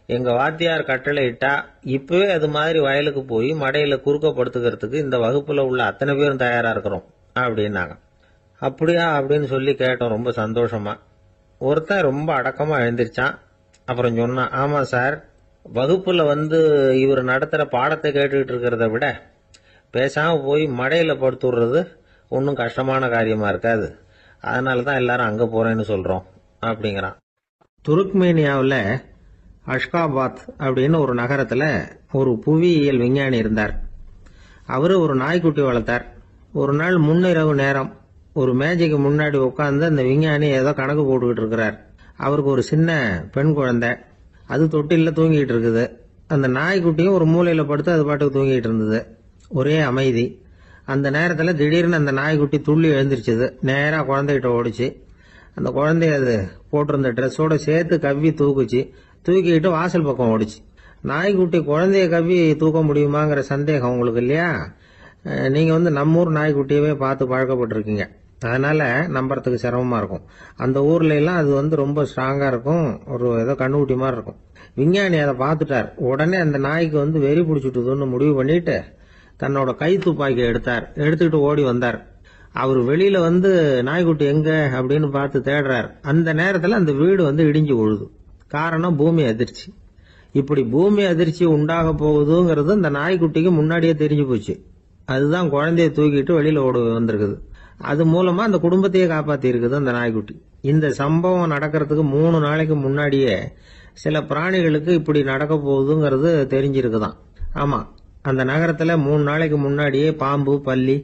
எங்க வாத்தியார் கட்டளை இட்டா இப்பவே அது மாதிரி வயலுக்கு போய் மடையில குறுக்கப்படுத்துக்கிறதுக்கு இந்த வகுப்புல உள்ள அத்தனை பேரும் தயாரா இருக்கிறோம் அப்படின்னாங்க. அப்படியா அப்படின்னு சொல்லி கேட்டோம் ரொம்ப சந்தோஷமா. ஒருத்தன் ரொம்ப அடக்கமா எழுந்திருச்சான். அப்புறம் சொன்னான், ஆமா சார், வகுப்புல இவர் நடத்துற பாடத்தை கேட்டுக்கிட்டு இருக்கிறத விட பேசாம போய் மடையில படுத்துடுறது ஒன்றும் கஷ்டமான காரியமா இருக்காது, அதனாலதான் எல்லாரும் அங்க போறேன்னு சொல்றோம் அப்படிங்கிறான். துருக்மேனியாவில் அஷ்காபாத் அப்படின்னு ஒரு நகரத்துல ஒரு புவியியல் விஞ்ஞானி இருந்தார். அவரு ஒரு நாய்க்குட்டி வளர்த்தார். ஒரு நாள் முன்னிரவு நேரம் ஒரு மேஜைக்கு முன்னாடி உட்கார்ந்து அந்த விஞ்ஞானி ஏதோ கணக்கு போட்டுக்கிட்டு இருக்கிறார். அவருக்கு ஒரு சின்ன பெண் குழந்தை, அது தொட்டில தூங்கிட்டு இருக்குது. அந்த நாய்க்குட்டியும் ஒரு மூலையில படுத்து அது பாட்டுக்கு தூங்கிட்டு இருந்தது. ஒரே அமைதி. அந்த நேரத்துல திடீர்னு அந்த நாய்க்குட்டி துள்ளி எழுந்திருச்சுது. நேரா குழந்தைகிட்ட ஓடிச்சு. அந்த குழந்தைய அது போட்டிருந்த ட்ரெஸ்ஸோட சேர்த்து கவ்வி தூக்குச்சு. தூக்கிட்டு வாசல் பக்கம் ஓடிச்சு. நாய்க்குட்டி குழந்தைய கவ்வி தூக்க முடியுமாங்கிற சந்தேகம் உங்களுக்கு இல்லையா? நீங்க நம்ம ஊர் நாய்க்குட்டியவே பார்த்து பழக்கப்பட்டிருக்கீங்க, அதனால நம்புறதுக்கு சிரமமா இருக்கும். அந்த ஊர்ல எல்லாம் அது ரொம்ப ஸ்ட்ராங்கா இருக்கும், ஒரு ஏதோ கண்ணுக்குட்டி மாதிரி இருக்கும். விஞ்ஞானி அதை பார்த்துட்டார். உடனே அந்த நாய்க்கு வெறி பிடிச்சிட்டுதுன்னு முடிவு பண்ணிட்டு தன்னோட கை துப்பாக்கி எடுத்துக்கிட்டு ஓடி வந்தார். அவர் வெளியில நாய்க்குட்டி எங்க அப்படின்னு பார்த்து தேடுறார். அந்த நேரத்துல அந்த வீடு இடிஞ்சு விழுது. காரணம் பூமி அதிர்ச்சி. இப்படி பூமி அதிர்ச்சி உண்டாக போகுதுங்கிறது அந்த நாய்க்குட்டிக்கு முன்னாடியே தெரிஞ்சு போச்சு. அதுதான் குழந்தைய தூக்கிட்டு வெளியில ஓடி வந்திருக்குது. அது மூலமா அந்த குடும்பத்தையே காப்பாத்தி இருக்குது அந்த நாய்க்குட்டி. இந்த சம்பவம் நடக்கிறதுக்கு 3 நாளைக்கு முன்னாடியே சில பிராணிகளுக்கு இப்படி நடக்க போகுதுங்கிறது தெரிஞ்சிருக்குதான். ஆமா, அந்த நகரத்துல 3 நாளைக்கு முன்னாடியே பாம்பு, பல்லி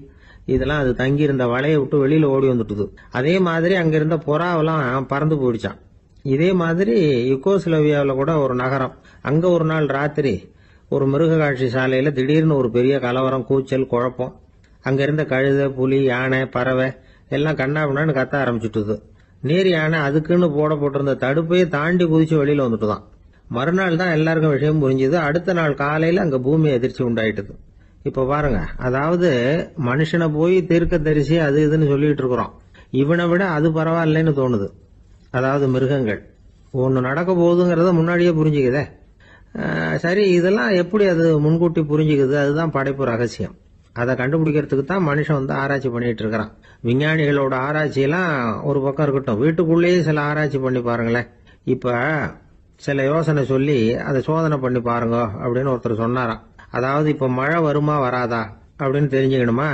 இதெல்லாம் அது தங்கியிருந்த வலையை விட்டு வெளியில ஓடி வந்துட்டுது. அதே மாதிரி அங்கிருந்த புறாவெல்லாம் பறந்து போயிடுச்சான். இதே மாதிரி யுகோஸ்லோவியாவில் கூட ஒரு நகரம், அங்க ஒரு நாள் ராத்திரி ஒரு மிருக காட்சி சாலையில திடீர்னு ஒரு பெரிய கலவரம், கூச்சல், குழப்பம். அங்க இருந்த கழுதை, புலி, யானை, பறவை எல்லாம் கண்ணாபின்னான்னு கத்த ஆரம்பிச்சுட்டுது. நீர் யானை அதுக்குன்னு போட்டிருந்த தடுப்பையே தாண்டி குதிச்சு வெளியில வந்துட்டுதான். மறுநாள் தான் எல்லாருக்கும் விஷயம் புரிஞ்சுது. அடுத்த நாள் காலையில அங்க பூமி அதிர்ச்சி உண்டாயிட்டுது. இப்ப பாருங்க, அதாவது மனுஷனை போய் தீர்க்கதரிசி அது இதுன்னு சொல்லிட்டு இருக்கிறோம். இவனை விட அது பரவாயில்லைன்னு தோணுது. அதாவது மிருகங்கள் ஒன்னு நடக்க போகுதுங்கிறத முன்னாடியே புரிஞ்சுக்குதே. சரி, இதெல்லாம் எப்படி அது முன்கூட்டி புரிஞ்சுக்குது? அதுதான் படைப்பு ரகசியம். அதை கண்டுபிடிக்கிறதுக்கு தான் மனுஷன் வந்து ஆராய்ச்சி பண்ணிட்டு இருக்கிறான். விஞ்ஞானிகளோட ஆராய்ச்சியெல்லாம் ஒரு பக்கம் இருக்கட்டும், வீட்டுக்குள்ளேயே சில ஆராய்ச்சி பண்ணி பாருங்களேன். இப்ப சில யோசனை சொல்லி அதை சோதனை பண்ணி பாருங்க அப்படின்னு ஒருத்தர் சொன்னாராம். அதாவது இப்ப மழை வருமா வராதா அப்படின்னு தெரிஞ்சுக்கணுமா,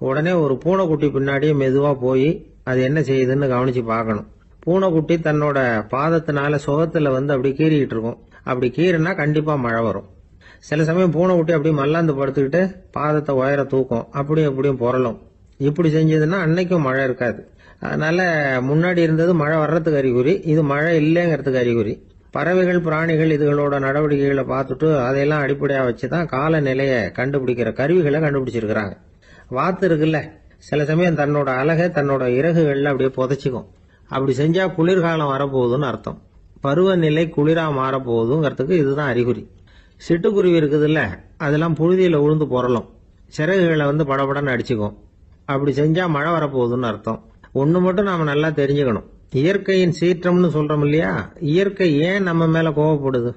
உடனே ஒரு பூனைக்குட்டி பின்னாடியே மெதுவா போய் அது என்ன செய்யுதுன்னு கவனிச்சு பார்க்கணும். பூனைக்குட்டி தன்னோட பாதத்தினால சுகத்துல வந்து அப்படி கீறிக்கிட்டு இருக்கும். அப்படி கீறினா கண்டிப்பா மழை வரும். சில சமயம் பூனைக்குட்டி அப்படியே மல்லாந்து படுத்துக்கிட்டு பாதத்தை உயர தூக்கும், அப்படியும் எப்படியும் புரளும். இப்படி செஞ்சதுன்னா அன்னைக்கும் மழை இருக்காது. அதனால முன்னாடி இருந்தது மழை வர்றதுக்கு அறிகுறி, இது மழை இல்லைங்கிறதுக்கு அறிகுறி. பறவைகள் பிராணிகள் இதுகளோட நடவடிக்கைகளை பார்த்துட்டு அதையெல்லாம் அடிப்படையா வச்சுதான் காலநிலையை கண்டுபிடிக்கிற கருவிகளை கண்டுபிடிச்சிருக்கிறாங்க. வாத்து இருக்குல்ல, சில சமயம் தன்னோட அழகை தன்னோட இறகுகள்ல அப்படியே புதைச்சிக்கும். அப்படி செஞ்சா குளிர்காலம் வரப்போகுதுன்னு அர்த்தம். பருவநிலை குளிரா மாறப்போகுதுங்கிறதுக்கு இதுதான் அறிகுறி. சிட்டுக்குருவி இருக்குதுல்ல, அதெல்லாம் புழுதியில உழுந்து புரளும், சிறகுகளை வந்து படபடன்னு அடிச்சுக்கும். அப்படி செஞ்சா மழை வரப்போகுதுன்னு அர்த்தம். ஒண்ணு மட்டும் நாம நல்லா தெரிஞ்சுக்கணும், இயற்கையின் சீற்றம்னு சொல்றோம் இல்லையா, இயற்கை ஏன் நம்ம மேல கோவப்படுது?